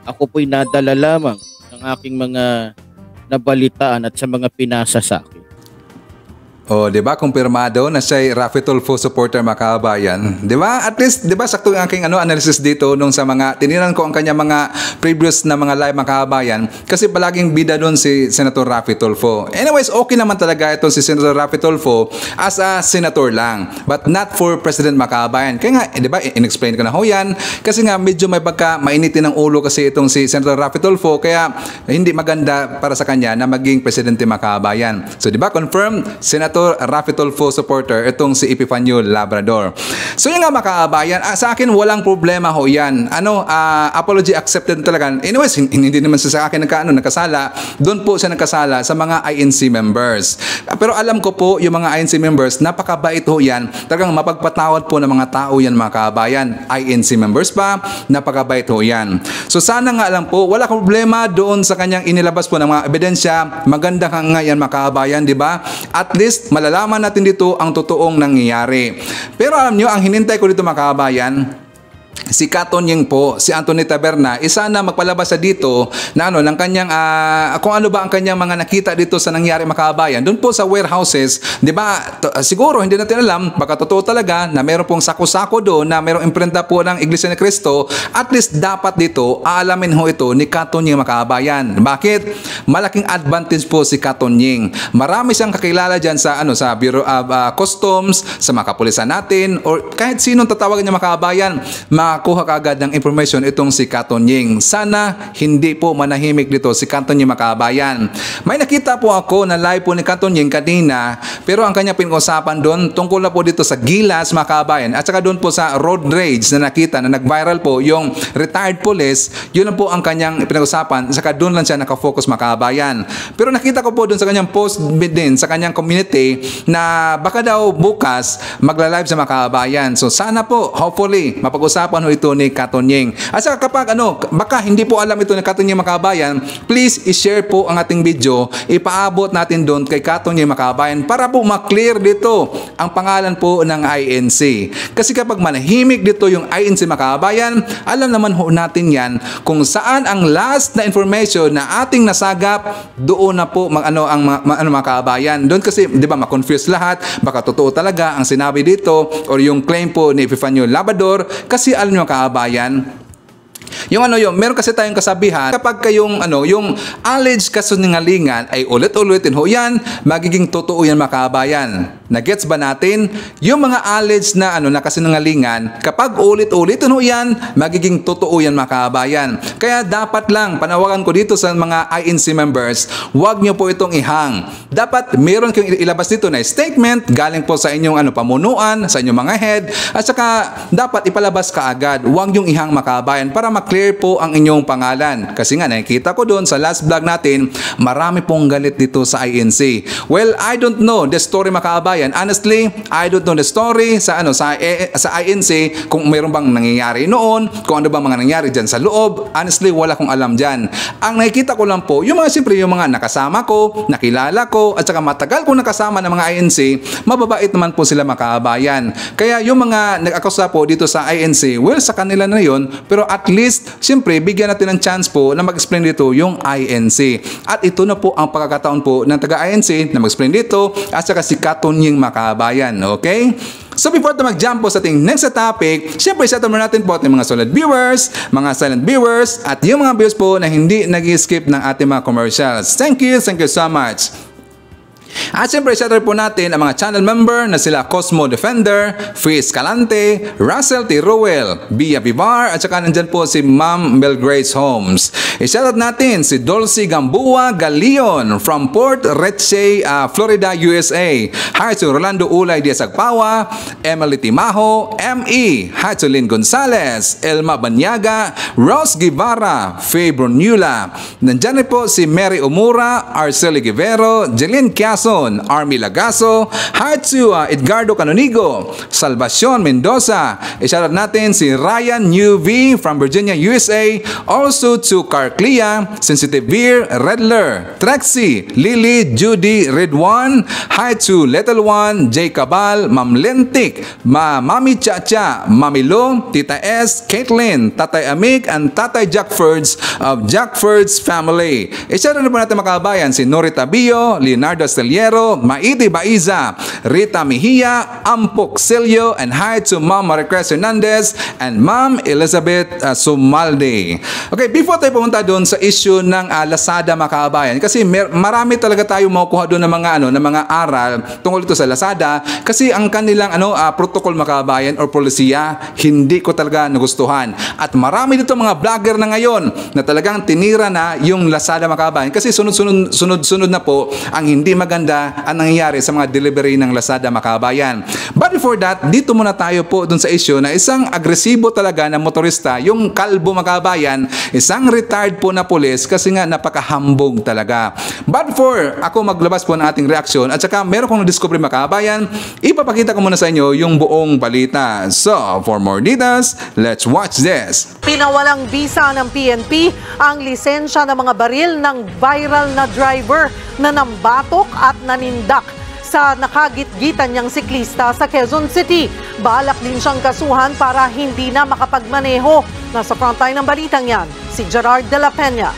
Ako po'y nadala lamang ng aking mga nabalitaan at sa mga pinasa sa akin. Oh, 'di ba? Kumpirmado na siya ay Rapi Tulfo supporter, mga kababayan. 'Di ba? At least 'di ba sakto ang aking analysis dito nung sa mga tininan ko ang kanya mga previous na mga live, mga kababayan, kasi palaging bida doon si Senator Rapi Tulfo. Anyways, okay naman talaga ito si Senator Rapi Tulfo as a senator lang, but not for president, mga kababayan. Kaya nga, 'di ba? In-explain ko na ho 'yan kasi nga medyo may pagka mainitin ng ulo kasi itong si Senator Rapi Tulfo, kaya hindi maganda para sa kanya na maging presidente, mga kababayan. So 'di ba? Confirm Senator Rapi Tulfo supporter itong si Epifanio Labrador. So yun nga, mga kababayan, sa akin walang problema ho yan. Apology accepted talaga. Anyways, hindi naman siya sa akin nagkasala. Doon po siya nagkasala sa mga INC members. Pero alam ko po, yung mga INC members, napakabait ho yan. Talagang mapagpatawad po ng mga tao yan, mga kababayan. INC members pa, napakabait ho yan. So sana nga alam po, wala problema doon sa kanyang inilabas po ng mga ebidensya. Maganda ka nga yan, mga kababayan, di ba? At least malalaman natin dito ang totoong nangyayari. Pero alam nyo, ang hinintay ko dito, mga kababayan, si Katonying po, si Anthony Taberna, isa na magpalabas sa dito na ng kanyang kung ano ba ang kanyang mga nakita dito sa nangyari, mga kababayan. Doon po sa warehouses, 'di ba? Siguro hindi natin alam, baka totoo talaga na meron pong sako-sako doon na merong imprenta po ng Iglesia ni Cristo. At least dapat dito aalamin ho ito ni Katonying, mga kababayan. Bakit? Malaking advantage po si Katonying. Marami siyang kakilala diyan sa sa Bureau of Customs, sa mga kapulisan natin, or kahit sinong tatawagan niya, mga kababayan, makakuha kaagad ng information itong si Katonying. Sana hindi po manahimik dito si Katonying, mga kababayan. May nakita po ako na live po ni Katonying kanina, pero ang kanya pinag-usapan doon tungkol na po dito sa Gilas, mga kababayan, at saka doon po sa road rage na nakita na nag-viral po yung retired police. Yun lang po ang kanyang pinag-usapan, saka doon lang siya nakafocus, mga kababayan. Pero nakita ko po doon sa kanyang post din sa kanyang community na baka daw bukas magla-live sa, mga kababayan. So sana po, hopefully, mapag-usapan ito ni Katonying. At saka kapag baka hindi po alam ito ni Katonying, mga kababayan, please i-share po ang ating video, ipaabot natin doon kay Katonying, mga kababayan, para po maklear dito ang pangalan po ng INC. Kasi kapag manahimik dito yung INC, mga kababayan, alam naman ho natin yan kung saan ang last na information na ating nasagap, doon na po mga kababayan. Doon kasi, di ba, ma-confuse lahat, baka totoo talaga ang sinabi dito or yung claim po ni Epifanio Labrador, kasi alam nyo, kababayan, yung meron kasi tayong kasabihan, kapag kayong yung alleged kasinungalingan ay ulit-ulitin ho yan, magiging totoo yan, mga kababayan. Nagets ba natin? Yung mga alleged na na kasinungalingan, kapag ulit-ulitin ho yan, magiging totoo yan, mga kababayan. Kaya dapat lang, panawagan ko dito sa mga INC members, huwag nyo po itong ihang. Dapat meron kayong ilabas dito na statement galing po sa inyong pamunuan, sa inyong mga head, at saka dapat ipalabas kaagad. Huwag yung ihang, mga kababayan, para clear po ang inyong pangalan. Kasi nga, nakikita ko doon sa last vlog natin, marami pong galit dito sa INC. Well, I don't know the story, mga kababayan, kababayan. Honestly, I don't know the story sa INC, kung mayroon bang nangyayari noon, kung ano bang mga nangyayari dyan sa loob. Honestly, wala kong alam dyan. Ang nakikita ko lang po, yung mga siyempre yung mga nakasama ko, nakilala ko, at saka matagal kong nakasama ng mga INC, mababait naman po sila mga kababayan. Kaya yung mga nag-akusa po dito sa INC, well, sa kanila na yun, pero at least, siyempre, bigyan natin ng chance po na mag-explain dito yung INC. At ito na po ang pagkakataon po ng taga-INC na mag-explain dito, at saka si Katunying makabayan. Okay? So before mag-jump po sa ating next topic, syempre set up natin po ating mga solid viewers, mga silent viewers, at yung mga viewers po na hindi nag-skip ng ating mga commercials. Thank you so much. At siyempre, shoutout po natin ang mga channel member na sila Cosmo Defender, Free Escalante, Russell T. Rowell, Bia Vivar, at saka nandyan po si Ma'am Belgrace Holmes. I-shoutout natin si Dulcie Gambua Galion from Port Reche, Florida, USA. Hi to Rolando Ulay Diaz-Agpawa, Emily Timaho, M.E. Hi to Lynn Gonzalez, Elma Banyaga, Rose Guevara, Faye Brunula. Nandyan po si Mary Umura, Arceli Guevero, Jeline Kiaso, Army Lagaso, hi to Edgardo Canonigo, Salvacion Mendoza. I-shoutout natin si Ryan UV from Virginia, USA. Also to Carclia, Sensitive Beer, Redler, Trexie, Lily, Judy, Redwan. Hi to Little One, Jay Cabal, Ma'am Lentik, Mami Chacha, Mami Lo, Tita S, Caitlin, Tatay Amik, and Tatay Jackfords of Jackfords family. I-shoutout na po natin makabayan si Norita Bio, Leonardo Esteliero, Maiti Baiza, Rita Mejia, Ampok Celio, and hi to Ma'am Maricruz Hernandez and Ma'am Elizabeth Sumalde. Okay, before tayo pumunta doon sa issue ng Lazada makabayan, kasi marami talaga tayo makukuha doon ng mga aral tungkol ito sa Lazada, kasi ang kanilang protocol makabayan or polisiya, hindi ko talaga nagustuhan. At marami dito mga vlogger na ngayon na talagang tinira na yung Lazada makabayan, kasi sunod-sunod na po ang hindi maganda ang nangyayari sa mga delivery ng Lazada makabayan. But before that, dito muna tayo po dun sa issue na isang agresibo talaga na motorista, yung kalbo makabayan, isang retired po na pulis, kasi nga napakahambog talaga. But before ako maglabas po ng ating reaksyon, at saka meron kong na-discover makabayan, ipapakita ko muna sa inyo yung buong balita. So, for more details, let's watch this. Pinawalang bisa ng PNP ang lisensya ng mga baril ng viral na driver na nambatok at nanindak sa nakagitgitan niyang siklista sa Quezon City. Balak din siyang kasuhan para hindi na makapagmaneho. Nasa frontline ng balitang yan, si Gerard de la Peña.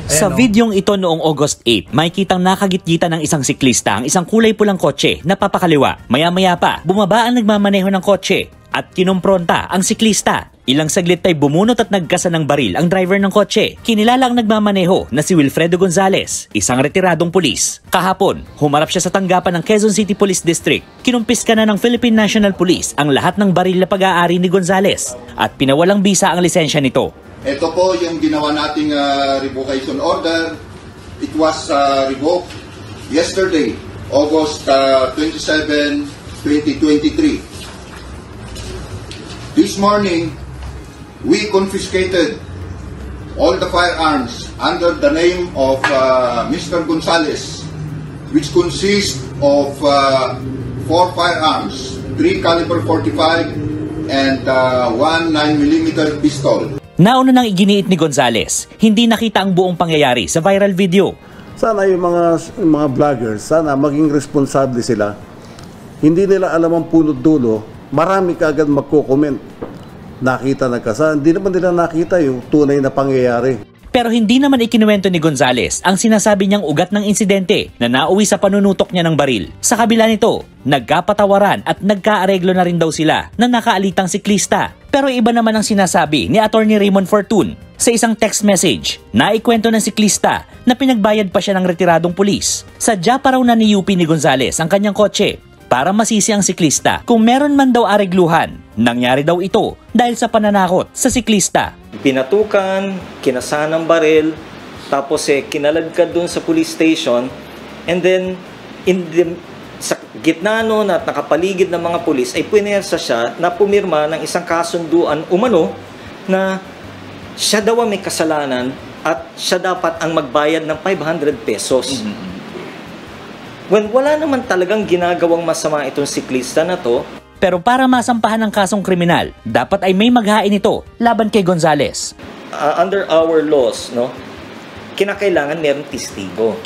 Sa videong ito noong August 8, may kitang nakagitgitan ng isang siklista ang isang kulay pulang kotse na papakaliwa. Maya-maya pa, bumaba ang nagmamaneho ng kotse at kinumpronta ang siklista. Ilang saglit ay bumunot at nagkasa ng baril ang driver ng kotse. Kinilala ang nagmamaneho na si Wilfredo Gonzales, isang retiradong pulis. Kahapon, humarap siya sa tanggapan ng Quezon City Police District. Kinumpiska na ng Philippine National Police ang lahat ng baril na pag-aari ni Gonzales at pinawalang bisa ang lisensya nito. Ito po yung ginawa nating revocation order. It was revoked yesterday, August 27, 2023. This morning, we confiscated all the firearms under the name of Mr. Gonzales, which consists of 4 firearms, 3 caliber 45 and 1 9mm pistol. Nauna nang iginiit ni Gonzales, hindi nakita ang buong pangyayari sa viral video. Sana yung mga vloggers, sana maging responsable sila. Hindi nila alam ang punot dulo, marami kaagad magko-comment. Nakita nagkasa, hindi naman nila nakita yung tunay na pangyayari. Pero hindi naman ikinuwento ni Gonzales ang sinasabi niyang ugat ng insidente na nauwi sa panunutok niya ng baril. Sa kabila nito, nagkapatawaran at nagkaareglo na rin daw sila na nakaalitang siklista. Pero iba naman ang sinasabi ni Attorney Raymond Fortun sa isang text message. Naikwento ng siklista na pinagbayad pa siya ng retiradong pulis. Sadya pa raw na ni UP ni Gonzales ang kanyang kotse para masisi ang siklista kung meron man daw aregluhan. Nangyari daw ito dahil sa pananakot sa siklista. Pinatukan, kinasahan ng baril, tapos kinaladkad dun sa police station, and then sa gitna nun at nakapaligid ng mga pulis ay punersa siya na pumirma ng isang kasunduan umano na siya daw ang may kasalanan at siya dapat ang magbayad ng 500 pesos. When wala naman talagang ginagawang masama itong siklista na to. Pero para masampahan ng kasong kriminal, dapat ay may maghain ito laban kay Gonzales. Under our laws, no, kinakailangan merong testigo.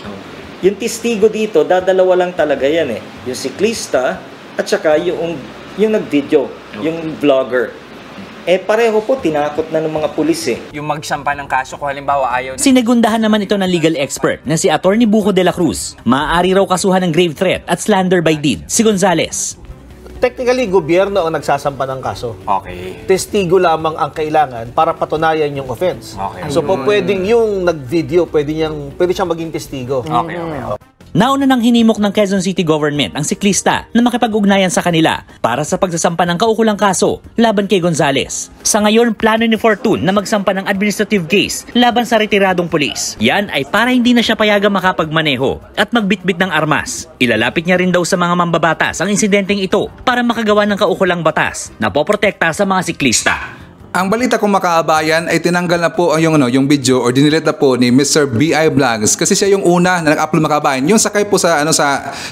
Yung testigo dito, dadalawa lang talaga yan eh. Yung siklista at saka yung nag-video, yung vlogger. Pareho po, tinakot na ng mga pulis eh. Yung magsampa ng kaso kung halimbawa ayaw. Sinegundahan naman ito ng legal expert na si Attorney Bujo de la Cruz. Maaari raw kasuhan ng grave threat at slander by deed si Gonzales. Technically, gobyerno ang nagsasampa ng kaso. Okay. Testigo lamang ang kailangan para patunayan yung offense. Okay. So, pwedeng yung nag-video, pwede siyang maging testigo. Okay. Nauna nang hinimok ng Quezon City Government ang siklista na makipag-ugnayan sa kanila para sa pagsasampa ng kaukulang kaso laban kay Gonzales. Sa ngayon, plano ni Fortune na magsampa ng administrative case laban sa retiradong pulis. Yan ay para hindi na siya payagang makapagmaneho at magbitbit ng armas. Ilalapit niya rin daw sa mga mambabatas ang insidenteng ito para makagawa ng kaukulang batas na poprotekta sa mga siklista. Ang balita kong makaabayan ay tinanggal na po yung video or dinelete na po ni Mr. B.I. Vlogs kasi siya yung una na nag-upload makaabayan. Yung sakay po sa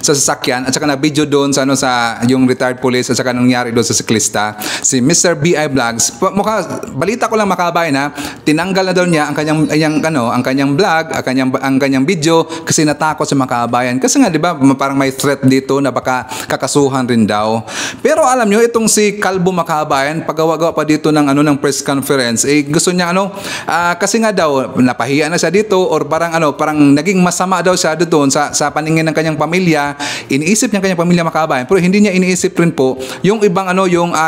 sasakyan at saka na video doon sa yung retired police at saka nangyari doon sa siklista si Mr. B.I. Vlogs. Balita ko lang makaabayan na tinanggal na daw niya ang kanyang vlog, ang kanyang video kasi natakot sa makaabayan. Kasi nga 'di ba parang may threat dito na baka kakasuhan rin daw. Pero alam niyo itong si Kalbo makaabayan paggawa-gawa pa dito ng press conference gusto niya kasi nga daw napahiya na siya dito or parang naging masama daw siya doon sa paningin ng kanyang pamilya. Iniisip niya kanyang pamilya makaabayan pero hindi niya iniisip rin po yung ibang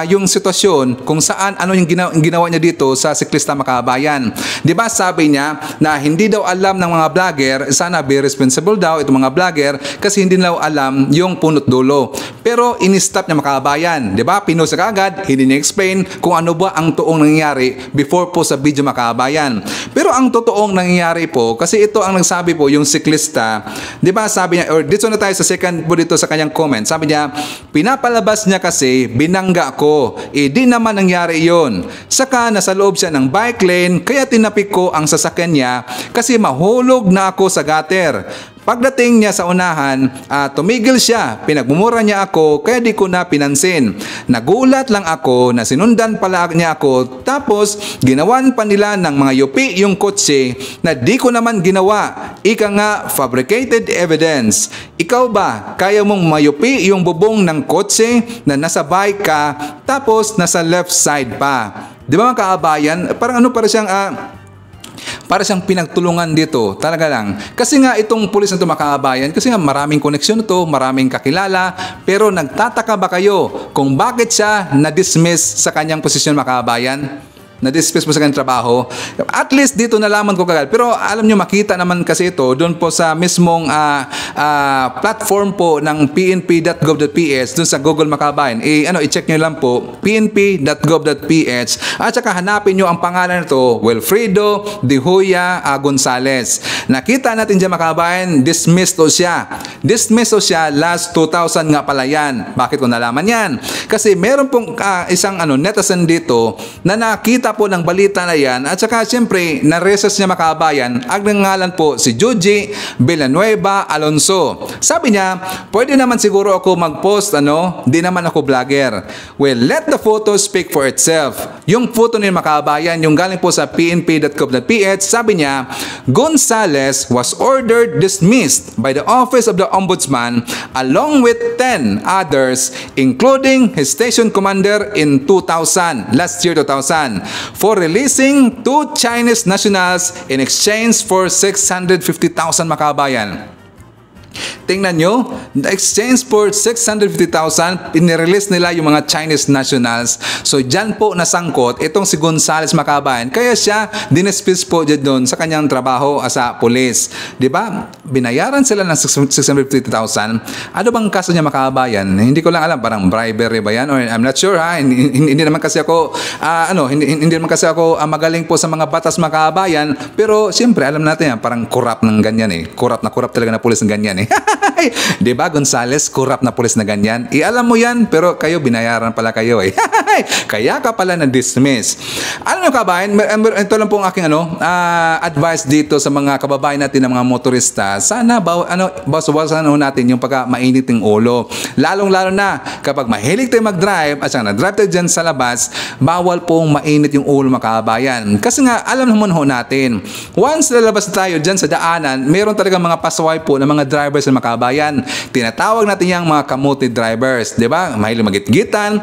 yung sitwasyon kung saan yung ginawa niya dito sa siklista makaabayan. 'Di ba sabi niya na hindi daw alam ng mga vlogger, sana be responsible daw itong mga vlogger kasi hindi daw alam yung punot dulo. Pero ini-stop niya makaabayan, 'di ba? Pinost niya kaagad, hindi niya explain kung ano ba ang toong nangyayari before po sa video makaabayan. Pero ang totoong nangyayari po, kasi ito ang nagsabi po yung siklista, di ba sabi niya, or dito na tayo sa second po dito sa kanyang comment, sabi niya, pinapalabas niya kasi binangga ko, di naman nangyari yon. Saka nasa loob siya ng bike lane, kaya tinapik ko ang sasakyan niya kasi mahulog na ako sa gutter. Pagdating niya sa unahan, tumigil siya. Pinagmumura niya ako kaya di ko na pinansin. Nagulat lang ako na sinundan pala niya ako tapos ginawan pa nila ng mga yupi yung kotse na di ko naman ginawa. Ika nga, fabricated evidence. Ikaw ba, kaya mong mayupi yung bubong ng kotse na nasa bike ka tapos nasa left side pa? Di ba mga kaabayan? Parang para siyang pinagtulungan dito, talaga lang. Kasi nga itong pulis na ito makaabayan, kasi nga maraming koneksyon ito, maraming kakilala, pero nagtataka ba kayo kung bakit siya na-dismiss sa kanyang posisyon makaabayan? Na-dismiss mo sa kanyang trabaho. At least dito nalaman ko kagad. Pero alam nyo, makita naman kasi ito doon po sa mismong platform po ng pnp.gov.ph doon sa Google Makabayan. I-check nyo lang po, pnp.gov.ph at saka hanapin nyo ang pangalan nito, Wilfredo De Hoya Gonzales. Nakita natin dyan Makabayan, dismissed o siya. Dismissed o siya last 2000 nga pala yan. Bakit ko nalaman yan? Kasi meron pong isang netizen dito na nakita po ng balita na yan at saka siyempre na-research niya Makabayan ang nangalan po si Joji Villanueva Alonso. Sabi niya, pwede naman siguro ako mag-post di naman ako vlogger. Well, let the photo speak for itself. Yung photo ni Makabayan, yung galing po sa pnp.gov.ph, sabi niya, Gonzales was ordered dismissed by the Office of the Ombudsman along with 10 others including his station commander in 2000, last year 2000. For releasing 2 Chinese nationals in exchange for 650,000 Makabayan. Tingnan nyo, the exchange for 650,000, inirelease nila yung mga Chinese nationals. So, dyan po nasangkot itong si Gonzales Makabayan. Kaya siya, dinispis po dyan doon sa kanyang trabaho sa police. Diba? Binayaran sila ng 650,000. Ano bang kaso niya Makabayan? Hindi ko lang alam, parang bribery ba yan? Or I'm not sure ha. Hindi naman kasi ako, hindi naman kasi ako magaling po sa mga batas Makabayan. Pero, siyempre, alam natin yan, parang corrupt ng ganyan eh. Corrupt na talaga na police ng ganyan eh. Di ba, Gonzales, corrupt na pulis na ganyan? Alam mo yan, pero kayo, binayaran pala kayo eh. Kaya ka pala na-dismiss. Ano nyo kabayan? Ito lang po ang aking advice dito sa mga kababayan natin ng mga motorista. Sana bawasan natin yung pagka mainit ng ulo. Lalong-lalo na kapag mahilig tayo mag-drive at saka na-drive tayo dyan sa labas, bawal pong mainit yung ulo, mga kababayan. Kasi nga, alam naman ho natin, once lalabas tayo dyan sa daanan, meron talaga mga pasaway po ng mga drivers na mga kababayan. Tinatawag natin yung mga kamote drivers. Diba? Mahilig magitgitan,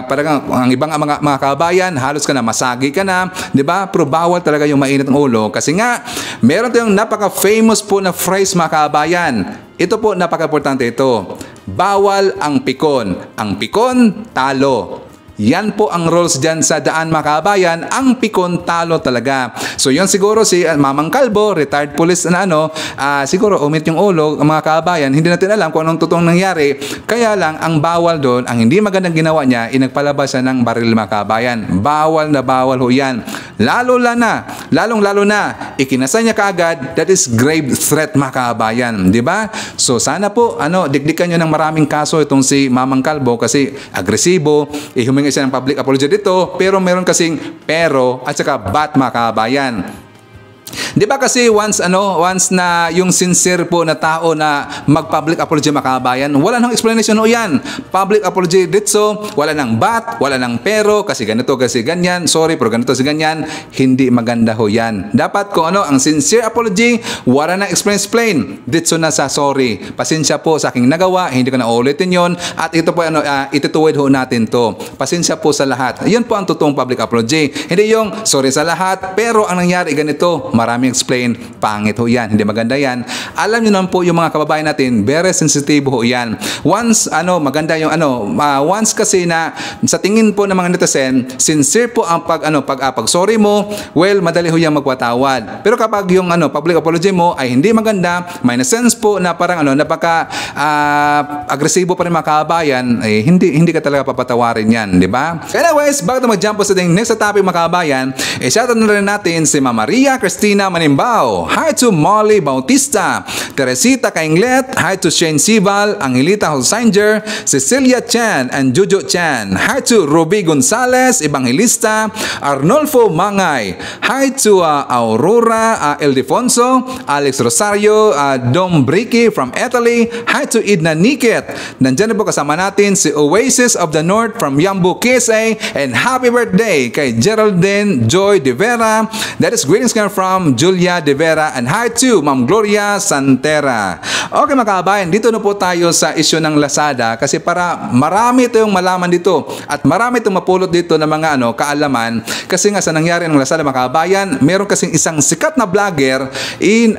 parang ang ibang mga kababayan, halos ka na, masagi ka na, di ba? Pero bawal talaga yung mainit ng ulo kasi nga, meron tayong napaka-famous po na phrase, mga kababayan. Ito po, napaka-importante ito. Bawal ang pikon. Ang pikon, talo. Yan po ang rules dyan sa daan, mga kababayan. Ang pikon, talo talaga. So yun siguro si Mamang Kalbo, retired police na siguro umit yung ulo, mga kababayan. Hindi natin alam kung anong totoong nangyari. Kaya lang, ang bawal doon, ang hindi magandang ginawa niya, inagpalabas siya ng baril, mga kababayan. Bawal na bawal ho yan. Lalong-lalo na, ikinasa niya kaagad, that is grave threat, mga kababayan. Diba? So sana po, dikdikan nyo ng maraming kaso itong si Mamang Kalbo kasi agresibo, humingi siya ng public apology dito, pero meron kasing pero at saka but, mga kababayan. Di ba kasi once na yung sincere po na tao na mag-public apology, mga kababayan, wala nang explanation o yan. Public apology dito, wala nang but, wala nang pero, kasi ganito, kasi ganyan, sorry, pero ganito, kasi ganyan, hindi maganda ho yan. Dapat kung ang sincere apology, wala nang explain. Dito na sa sorry. Pasensya po sa aking nagawa, hindi ko na ulitin yon at ito po, itituwid ho natin to. Pasensya po sa lahat. Yun po ang totoong public apology. Hindi yung sorry sa lahat, pero ang nangyari ganito, maraming explain, pangit ho yan, hindi maganda yan. Alam nyo naman po yung mga kababayan natin, very sensitive ho yan. Once, maganda yung once kasi na sa tingin po ng mga netizen, sincere po ang pag sorry mo, well, madali ho yan magpatawad. Pero kapag yung public apology mo ay hindi maganda, may sense po na parang napaka agresibo pa rin, mga kababayan, hindi ka talaga papatawarin yan, di ba? Anyways, bago mag-jump po sa next topic, mga kababayan, shoutout na rin natin si Mama Maria Cristina Manimbao. Hi to Molly Bautista, Teresita Kainglet. Hi to Shane Sibal, Angelita Holsinger, Cecilia Chan, and Jojo Chan. Hi to Ruby Gonzales, Evangelista, Arnolfo Mangay. Hi to Aurora Ildefonso, Alex Rosario, Dom Bricky from Italy. Hi to Edna Niket. Nandiyan na po kasama natin si Oasis of the North from Yambu, KSA. And happy birthday kay Geraldine Joy De Vera. That is greetings from Julia De Vera, and hi to Ma'am Gloria Santera. Okay, mga kababayan, dito na po tayo sa issue ng Lazada kasi para marami tayong malaman dito at marami tayong mapulot dito ng mga kaalaman kasi nga sa nangyari ng Lazada, mga kababayan, meron kasing isang sikat na vlogger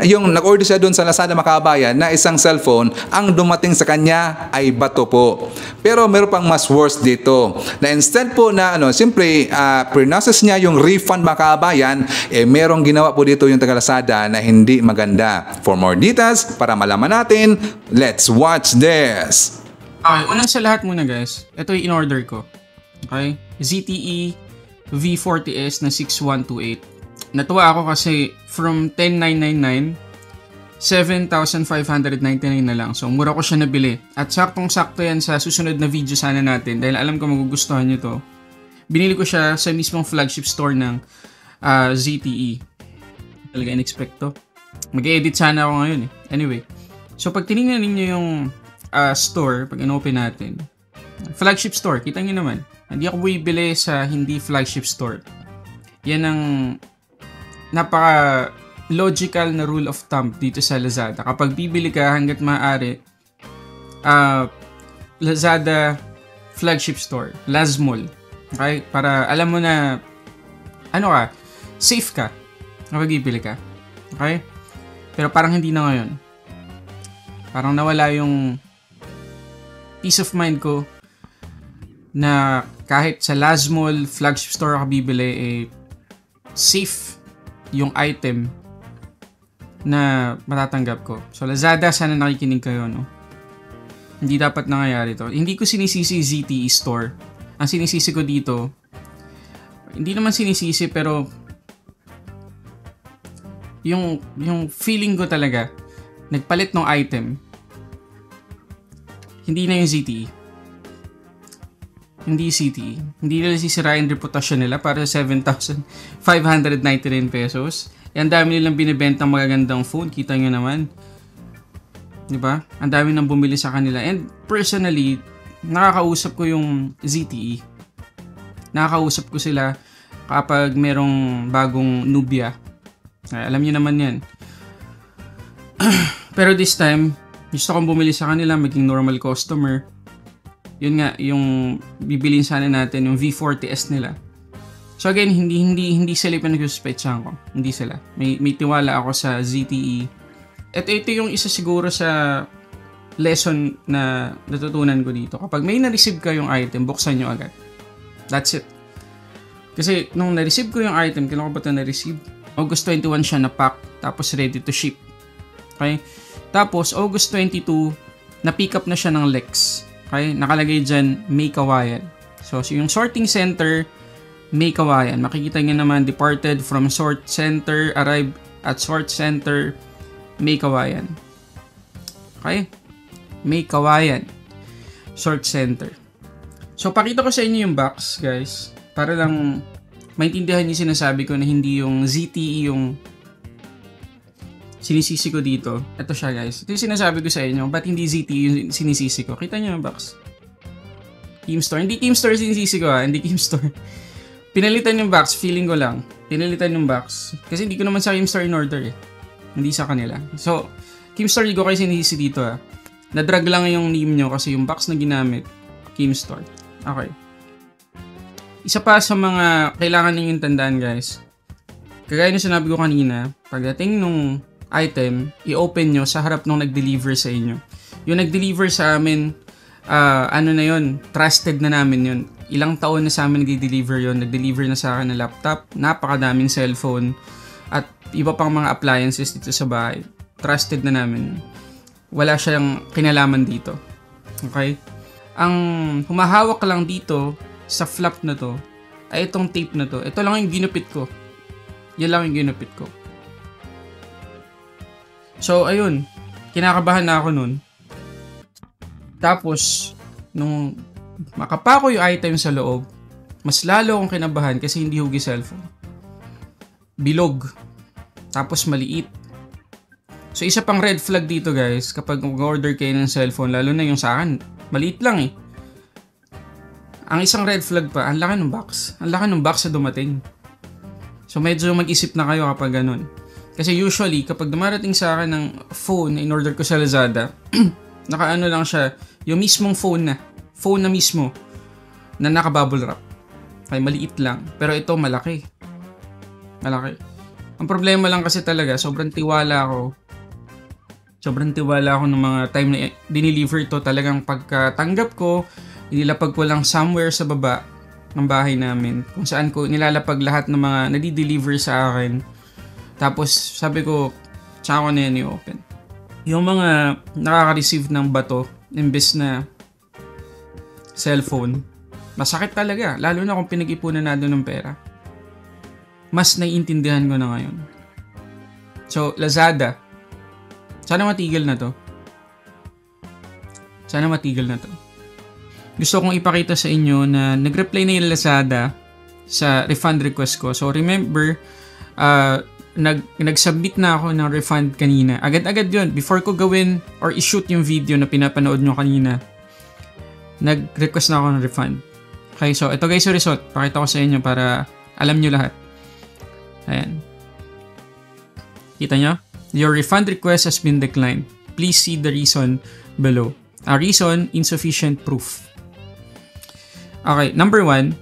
yung nag-order siya doon sa Lazada, mga kababayan, na isang cellphone, ang dumating sa kanya ay bato po. Pero meron pang mas worse dito na instead po na simply pre-process niya yung refund, mga kababayan, merong ginawa po dito yung taga-Lazada na hindi maganda. For more details, para malaman natin, let's watch this. Okay, unang sa lahat muna guys, ito yung in-order ko. Okay? ZTE V40S na 6128. Natuwa ako kasi from 10,999, 7,599 na lang. So, mura ko siya nabili. At saktong-sakto yan sa susunod na video sana natin dahil alam ko magugustuhan nyo to. Binili ko siya sa mismong flagship store ng ZTE. Talaga in-expect to. Mag-edit sana ako ngayon eh. Anyway. So, pag tinignan ninyo yung store, pag in-open natin, flagship store, kita nyo naman. Hindi ako bibili sa hindi flagship store. Yan ang napaka-logical na rule of thumb dito sa Lazada. Kapag bibili ka hanggat maaari, Lazada flagship store, Lazmall. Okay? Para alam mo na, safe ka kapag bibili ka. Okay? Pero parang hindi na ngayon. Parang nawala yung peace of mind ko na kahit sa Lazmall flagship store ako bibili, safe yung item na matatanggap ko. So Lazada, sana nakikinig kayo, no? Hindi dapat nangyayari to. Hindi ko sinisisi ZTE store. Ang sinisisi ko dito, hindi naman sinisisi pero yung feeling ko talaga, nagpalit ng item, hindi na yung ZTE. Hindi CTE. Hindi nila sisirain reputasyon nila para sa 7,599 pesos. Ang dami nilang binibentang magagandang phone. Kita nyo naman. Diba? Ang dami nang bumili sa kanila. And personally, nakakausap ko yung ZTE. Nakakausap ko sila kapag merong bagong Nubia. Alam niyo naman yan. Pero this time, gusto kong bumili sa kanila, maging normal customer. Yun nga, yung bibilin sana natin, yung V40S nila. So again, hindi sila pinag-suspetsahan ko. Hindi sila. May tiwala ako sa ZTE. At ito yung isa siguro sa lesson na natutunan ko dito. Kapag may na-receive ka yung item, buksan nyo agad. That's it. Kasi nung na-receive ko yung item, kailan ko ba ito na-receive? August 21 siya na-pack, tapos ready to ship. Okay? Tapos, August 22, na-pick up na siya ng Lex. Okay? Nakalagay dyan, May Kawayan. So yung sorting center, May Kawayan. Makikita nyo naman, departed from sort center, arrived at sort center, May Kawayan. Okay? May Kawayan. Sort center. So pakita ko sa inyo yung box, guys. Para lang maintindihan niyo sinasabi ko na hindi yung ZTE yung sinisisi ko dito. Ito siya, guys. Ito yung sinasabi ko sa inyo. Ba't hindi ZTE yung sinisisi ko? Kita nyo yung box. Keemstar. Hindi Keemstar sinisisi ko, ha. Hindi Keemstar. Pinalitan yung box. Feeling ko lang. Pinalitan yung box. Kasi hindi ko naman sa Keemstar in order, eh. Hindi sa kanila. So, Keemstar, hindi ko kayo sinisisi dito, ha. Na-drag lang yung name nyo kasi yung box na ginamit, Keemstar. Okay. Isa pa sa mga kailangan ninyong tandaan, guys. Kagaya na sinabi ko kanina, pagdating nung item, i-open nyo sa harap nung nag-deliver sa inyo. Yung nag-deliver sa amin, ano na yun, trusted na namin yun. Ilang taon na sa amin nag-deliver yun. Nag-deliver na sa akin na laptop, napakadaming cellphone, at iba pang mga appliances dito sa bahay. Trusted na namin. Wala siyang kinalaman dito. Okay? Ang humahawak lang dito sa flap na to, ay itong tape na to. Ito lang yung ginupit ko. Yan lang yung ginupit ko. So, ayun. Kinakabahan na ako nun. Tapos, nung makapako yung item sa loob, mas lalo akong kinabahan kasi hindi hugi cellphone. Bilog. Tapos maliit. So, isa pang red flag dito, guys, kapag mag-order kayo ng cellphone, lalo na yung sa akin, maliit lang eh. Ang isang red flag pa, ang laki ng box. Ang laki ng box sa dumating. So, medyo mag-isip na kayo kapag ganun. Kasi usually, kapag dumarating sa akin ng phone na in-order ko sa Lazada, nakaano lang siya, yung mismong phone na mismo, na naka-bubble wrap. Ay, maliit lang. Pero ito, malaki. Malaki. Ang problema lang kasi talaga, sobrang tiwala ako ng mga time na dineliver to. Talagang pagkatanggap ko, inilapag ko lang somewhere sa baba ng bahay namin, kung saan ko nilalapag lahat ng mga nadi-deliver sa akin. Tapos sabi ko, tsaka ko na yan i-open. Yung mga nakaka-receive ng bato, imbes na cellphone, masakit talaga. Lalo na kung pinag-ipunan natin ng pera. Mas naiintindihan ko na ngayon. So, Lazada. Sana matigil na to. Sana matigil na to. Gusto kong ipakita sa inyo na nag-reply na yung Lazada sa refund request ko. So, remember, nag-submit na ako ng refund kanina. Agad-agad yun. Before ko gawin or i-shoot yung video na pinapanood nyo kanina, nag-request na ako ng refund. Okay, so ito guys yung result. Pakita ko sa inyo para alam nyo lahat. Ayan. Kita nyo? Your refund request has been declined. Please see the reason below. Reason, insufficient proof. Okay, number 1,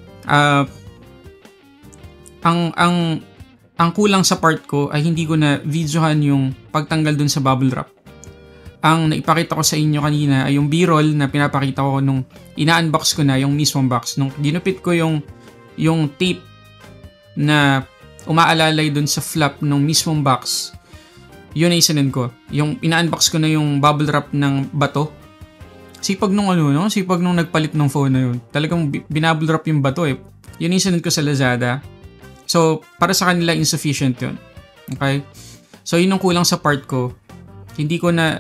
ang kulang sa part ko ay hindi ko na videohan yung pagtanggal dun sa bubble wrap. Ang naipakita ko sa inyo kanina ay yung B-roll na pinapakita ko nung ina-unbox ko na yung mismong box. Nung ginupit ko yung tape na umaalalay dun sa flap ng mismong box, yun ay sinend ko. Yung ina-unbox ko na yung bubble wrap ng bato. Sipag nung sipag nung nagpalit ng phone na yun. Talagang binubble wrap yung bato eh. Yun ay sinend ko sa Lazada. So, para sa kanila, insufficient yun. Okay? So, yun ang kulang sa part ko. Hindi ko na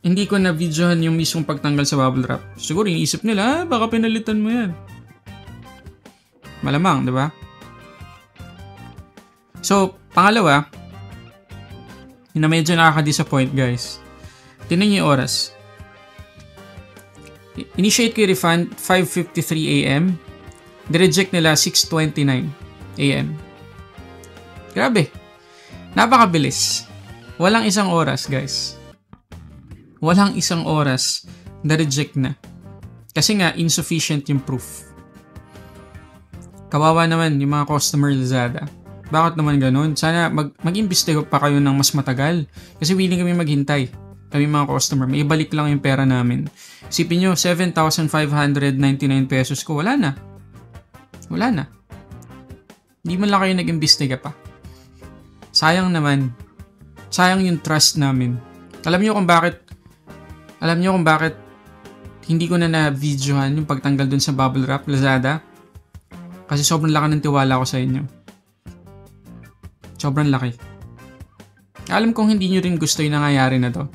hindi ko na-videohan yung mismong pagtanggal sa bubble wrap. Siguro iniisip nila, baka pinalitan mo yan. Malamang, di ba? So, pangalawa, yun na medyo nakaka-disappoint guys. Tingnan niyo yung oras. Initiate ko yung refund 5:53 AM. Direject nila 6:29 AM. Grabe. Napakabilis. Walang isang oras guys. Walang isang oras na reject na. Kasi nga, insufficient yung proof. Kawawa naman yung mga customer Lazada. Bakit naman ganun? Sana mag-imbestiga pa kayo ng mas matagal. Kasi willing kami maghintay. Kami mga customer. May ibalik lang yung pera namin. Isipin nyo, 7,599 pesos ko. Wala na. Wala na. Hindi man lang kayo nag-imbestiga pa. Sayang naman. Sayang yung trust namin. Alam nyo kung bakit hindi ko na na-videohan yung pagtanggal dun sa bubble wrap, Lazada? Kasi sobrang laki ng tiwala ko sa inyo. Sobrang laki. Alam kong hindi nyo rin gusto yung nangyayari na to.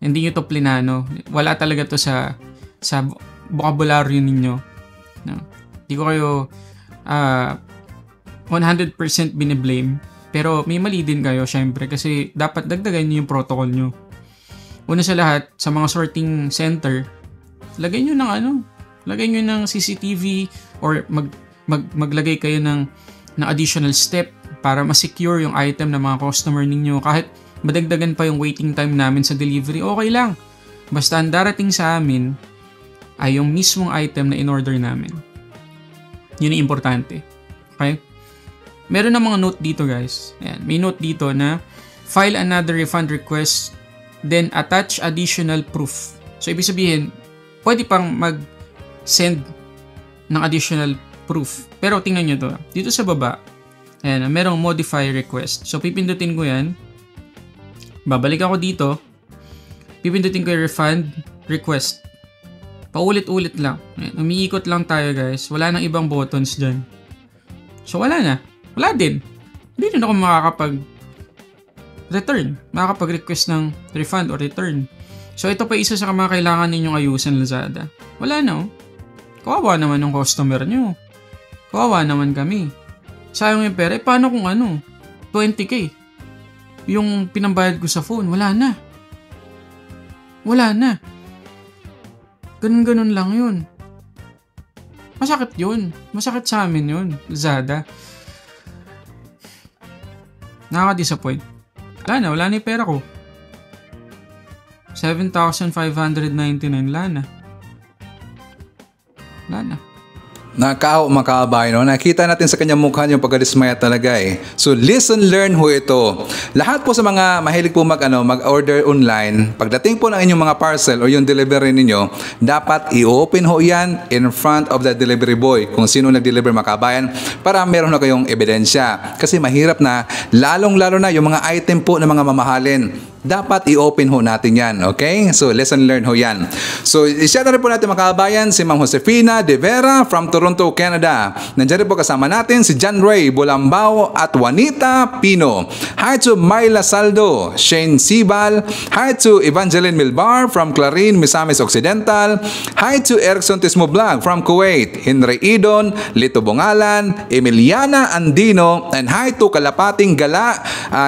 Hindi nyo to plinano. Wala talaga to sa vocabulary ninyo. No? Hindi ko kayo 100% biniblame. Pero may mali din kayo, syempre. Kasi dapat dagdagan nyo yung protocol nyo. Una sa lahat, sa mga sorting center, lagay nyo ng CCTV or maglagay kayo ng additional step para ma-secure yung item ng mga customer ninyo. Kahit madagdagan pa yung waiting time namin sa delivery, okay lang. Basta ang darating sa amin ay yung mismong item na in-order namin. Yun yung importante. Okay? Meron na mga note dito guys. Ayan, may note dito na file another refund request then attach additional proof. So, ibig sabihin, pwede pang mag-send ng additional proof. Pero, tingnan nyo to. Dito sa baba, ayan, merong modify request. So, pipindutin ko yan. Babalik ako dito. Pipindutin ko yung refund request. Paulit-ulit lang. Ayan, umiikot lang tayo, guys. Wala nang ibang buttons dyan. So, wala na. Wala din. Hindi rin ako makakapag-request ng refund or return. So, ito pa isa sa mga kailangan ninyong ayusin, Lazada. Wala na, oh. Kawawa naman ng customer nyo. Kawawa naman kami. Sayang yung pera. Paano kung 20k? Yung pinambayad ko sa phone, wala na. Wala na. Ganun-ganun lang yun. Masakit yun. Masakit sa amin yun, Lazada. Nakaka-disappoint. Wala na yung pera ko. 7,599, wala na. Makabay, no? Nakita natin sa kanyang mukha yung pagkadismaya talaga eh. So, listen, learn ho ito. Lahat po sa mga mahilig po mag-order online, pagdating po ng inyong mga parcel o yung delivery ninyo, dapat i-open ho yan in front of the delivery boy kung sino nag-deliver makabayan para meron na kayong ebidensya. Kasi mahirap na, lalong-lalo na yung mga item po ng mga mamahalin. Dapat i-open ho natin yan, okay? So, lesson learned ho yan. So, i-share na rin po natin mga kabayan si Ma'am Josefina De Vera from Toronto, Canada. Nandiyan rin po kasama natin si John Ray Bolambao at Juanita Pino. Hi to Myla Saldo, Shane Sibal. Hi to Evangeline Milbar from Clarin, Misamis Occidental. Hi to Erickson Tismo Vlog from Kuwait. Henry Idon, Lito Bongalan, Emiliana Andino, and hi to Kalapating Gala.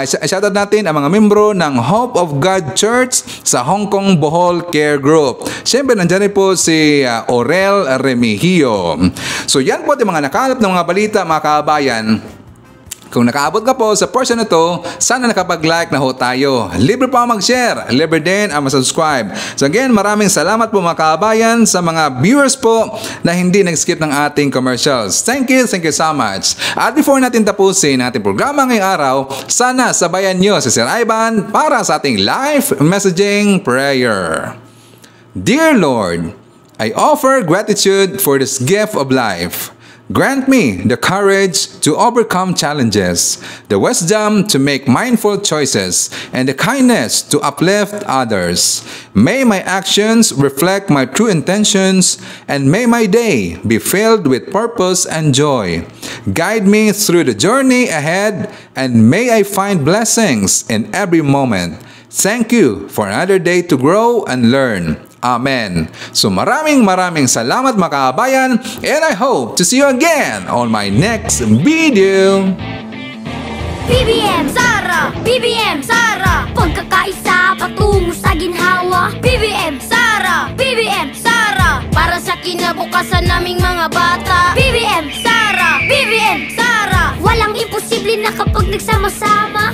Shoutout natin ang mga membro ng Hope of God Church sa Hong Kong Bohol Care Group. Siyempre, nandiyan rin po si Orel Remigio. So, yan po yung mga nakalap ng mga balita, mga kabayan. Kung nakaabot ka po sa portion na to, sana nakapag-like na ho tayo. Libre po ang mag-share, libre din ang mag-subscribe. So again, maraming salamat po mga kabayan sa mga viewers po na hindi nag-skip ng ating commercials. Thank you so much. At before natin tapusin ating programa ngayong araw, sana sabayan nyo si Sir Ivan para sa ating live messaging prayer. Dear Lord, I offer gratitude for this gift of life. Grant me the courage to overcome challenges, the wisdom to make mindful choices, and the kindness to uplift others. May my actions reflect my true intentions, and may my day be filled with purpose and joy. Guide me through the journey ahead, and may I find blessings in every moment. Thank you for another day to grow and learn. Amen. So maraming salamat mga kabayan, and I hope to see you again on my next video. BBM Sara, BBM Sara, pagkakaisa patungo sa ginhawa. BBM Sara, BBM Sara, para sa kinabukasan naming mga bata. BBM Sara, BBM Sara, walang imposible na kapag nagsama-sama.